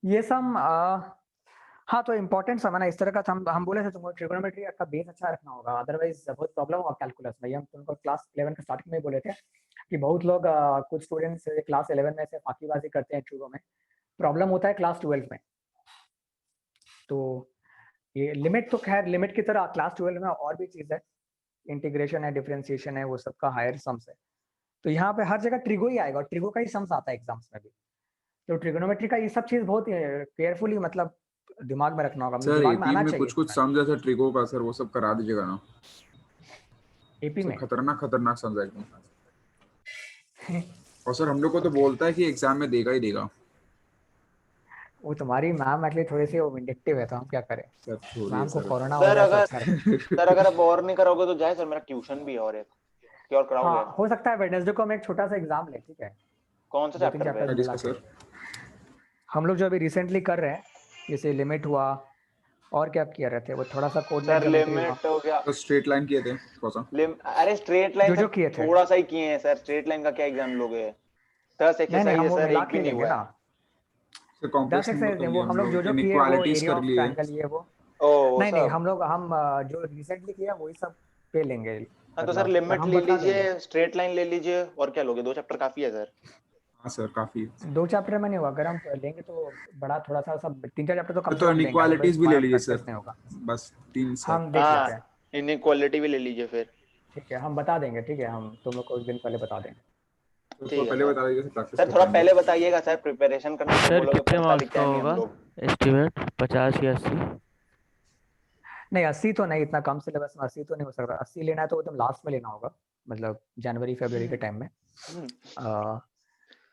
ये सम हाँ, तो इम्पोर्टेंट सम है ना, इस तरह का हम बोले थे तुमको ट्रिगोनोमेट्री का बेस अच्छा रखना होगा, अदरवाइज बहुत प्रॉब्लम होगा कैलकुलस में। ये हम तुमको क्लास 11 के स्टार्टिंग में ही बोले थे कि बहुत लोग कुछ स्टूडेंट्स क्लास 11 में से फाकीबाजी करते हैं ट्रिगो में, प्रॉब्लम होता है क्लास 12 में। तो ये लिमिट तो खैर लिमिट की तरह क्लास 12 में और भी चीज़ है, इंटीग्रेशन है, डिफरेंशिएशन है, वो सबका हायर सम्स है। तो यहाँ पे हर जगह ट्रिगो ही आएगा और ट्रिगो का ही सम्स आता है एग्जाम्स में भी। तो ट्रिगोनोमेट्री का ये सब चीज़ बहुत केयरफुली मतलब दिमाग में रखना होगा, सर दिमाग में एपी आना में चाहिए। कुछ समझा था ट्रिगो का सर, वो सब करा दीजिएगा ना। एपी में खतरनाक समझा एकदम। और सर हम लोग को तो बोलता है कि एग्जाम में देगा ही देगा। वो तुम्हारी मैम एक्चुअली थोड़ी सी वो विंडिक्टिव है, तो हम क्या करें। सर छोड़िए मैम को सर। कोरोना हो सर जाए तो अगर अच्छा रहे। सर अगर आप और नहीं करोगे तो जाए सर, मेरा ट्यूशन भी है और एक क्या और कराओगे? हाँ, हो सकता है वेडनेसडे को हम एक छोटा सा एग्जाम ले, ठीक है? कौन सा 2-3 चैप्टर पे? चैप्टर मिला सर के हम लोग जो अभी रिसेंटली कर रहे हैं, जैसे लिमिट हुआ और क्या किया रहे थे, वो थोड़ा सा कोऑर्डिनेट सर ज्योमेट्री हुआ, लिमिट हो गया। तो स्ट्रेट लाइन किए थे थोड़ा सा। अरे स्ट्रेट लाइन जो सर किए थे। थोड़ा सा ही किए हैं सर, स्ट्रेट लाइन का क्या एग्जाम लोगे? 10 नहीं एक्सरसाइज हम है वो सर, मिला एक के भी नहीं लेंगे हुआ है। ना। सर 10 कॉम्प्लेक्स नंबर एक्सरसाइज कर वो लिए हम लोग जो लोग, किए वो इनइक्वालिटीज एरिया कर ऑफ लिए। ट्रायंगल ये वो। ओ वो नहीं सब। हम जो रिसेंटली किया वही सब पे लेंगे। हाँ तो सर मतलब लिमिट हम ले बता देंगे। लीजिए, स्ट्रेट लाइन ले लीजिए, और क्या लोगे? 2 चैप्टर काफी है सर। हाँ सर काफी। 2 चैप्टर में नहीं होगा, अगर हम लेंगे तो बड़ा थोड़ा सा सब 3-4 चैप्टर तो कम से तो कम लेंगे, अदरवाइज इनइक्वालिटीज भी तुम्हारा ले लीजिए प्रैक्टिस सर, नहीं होगा। बस 3 सर। हम देख लेते हैं, हाँ इनइक्वालिटी भी ले लीजिए फिर। ठीक है हम बता देंगे, ठीक है हम तुम लोग को एक दिन पहले बता देंगे। तो ठीक है पहले सर। बता दीजिए, प्रैक्टिस सर कर थोड़ा लेंगे। पहले बताइएगा सर, प्रिपरेशन करना, फिर सर बोलोगे कितने पढ़ता मार्क्स का लिखता नहीं हम होगा लोग। एस्टिमेट, 50 या 80? नहीं 80 तो नहीं, इतना कम सिलेबस में 80 तो नहीं हो सकता। 80 लेना है तो एकदम लास्ट में लेना होगा, मतलब जनवरी फरवरी के टाइम में।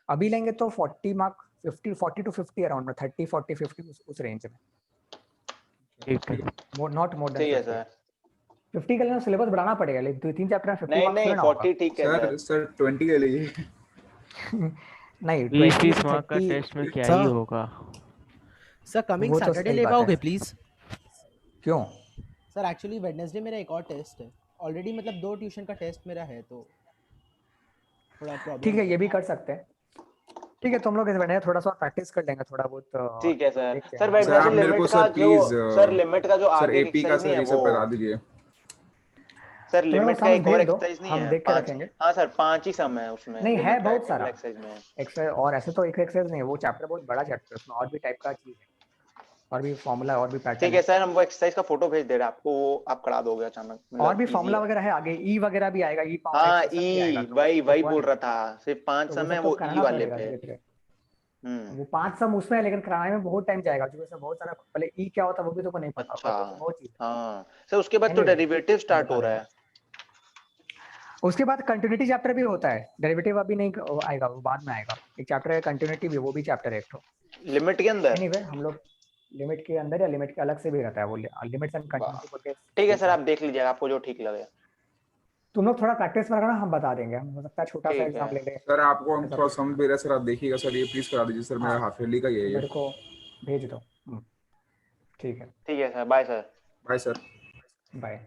अभी लेंगे तो 40 मार्क 40 to 50 अराउंड में, 30 40 50 उस रेंज में, ठीक है। नॉट मोर देन ठीक है 50। सर। 50 के लिए सिलेबस बढ़ाना पड़ेगा, लेकिन 2-3 चैप्टर में 50 नहीं मार्क्स नहीं थोड़ी ना होगा। 40 ठीक है सर सर। 20 ले लीजिए। नहीं 20 20 से मार्क का 30 टेस्ट में क्या सर ही होगा। सर कमिंग वो तो सैटरडे सही ले बात पाओगे है। प्लीज? क्यों? सर एक्चुअली वेडनेसडे मेरा एक और टेस्ट है ऑलरेडी, मतलब 2 ट्यूशन का टेस्ट मेरा है, तो थोड़ा प्रॉब्लम ठीक है, हो ये भी जाएगा। कर सकते हैं। ठीक है तुम लोग इस महीने थोड़ा सा प्रैक्टिस कर लेंगे थोड़ा बहुत। ठीक है सर। देखते हैं सर हम। सर वैसे आप मेरे को लिमिट का सर जो प्लीज सर लिमिट का जो सर आगे एपी का एक्सरसाइज नहीं सर है ये सब वो, करा दीजिए। सर तुम लोग लिमिट का सम्स एक और भेज दो, एक्सरसाइज नहीं हम है, देख के 5। रखेंगे। हाँ सर 5 ही सम है उसमें, नहीं है लिमिट बहुत रेक्टेंगल सारा एक्सरसाइज में। एक्सरसाइज, और ऐसे तो एक एक्सरसाइज नहीं है, वो चैप्टर बहुत बड़ा चैप्टर है, उसमें और भी टाइप का चीज है, और भी फॉर्मूला और भी पैटर्न ठीक है है, सर, हम वो एक्सरसाइज का फोटो भेज दे रहे हैं आपको, वो आप करा दोगे अचानक, और मतलब भी इजी फॉर्मूला है। वगैरह है आगे, ई वगैरह भी आएगा, ई पावर हाँ एक्स सब भी आएगा, ई, तो वही वो वही हुआ बोल नहीं। रहा था, सिर्फ 5 तो वो सम है सब तो वो ई करना वाले पड़ेगा पे। धीरे धीरे। हम्म। वो 5 सम उसमें है, लेकिन कराने में बहुत टाइम जाएगा, क्योंकि उसमें बहुत सारा, पहले ई क्या होता है वो भी तो नहीं पता अच्छा। होगा, तो उसमें बहुत चीज हाँ सर, उसके बाद है। तो एनीवे डेरिवेटिव हम स्टार्ट बता हो रहा देंगे। है। उसके बाद कंटिन्यूटी चैप्टर भी होता है, डेरिवेटिव अभी नहीं आएगा, वो बाद में आएगा। एक चैप्टर है कंटिन्यूटी भी, वो भी चैप्टर है एक तो। लिमिट के अंदर। एनीवे हम लोग लिमिट के अंदर या लिमिट के अलग से भी रहता है, वो लिमिट्स एंड वाह। कंटिन्यूटी बोल के ठीक है एक सर, आप चैप्टर। देख लीजिएगा आपको जो ठीक लगे। तुम लोग थोड़ा प्रैक्टिस में रखना, हम बता देंगे, हम हो सकता है छोटा सा ठीक एग्जाम है ले ले, सर आपको हम ऐसा थोड़ा कुछ। समझ दे रहे हैं सर, आप देखिएगा सर, ये प्लीज करा दीजिए सर, हाँ मेरा हाफ ईयरली का ये मेरे को भेज दो। ठीक है। ठीक है sir, bye sir. Bye sir. Bye.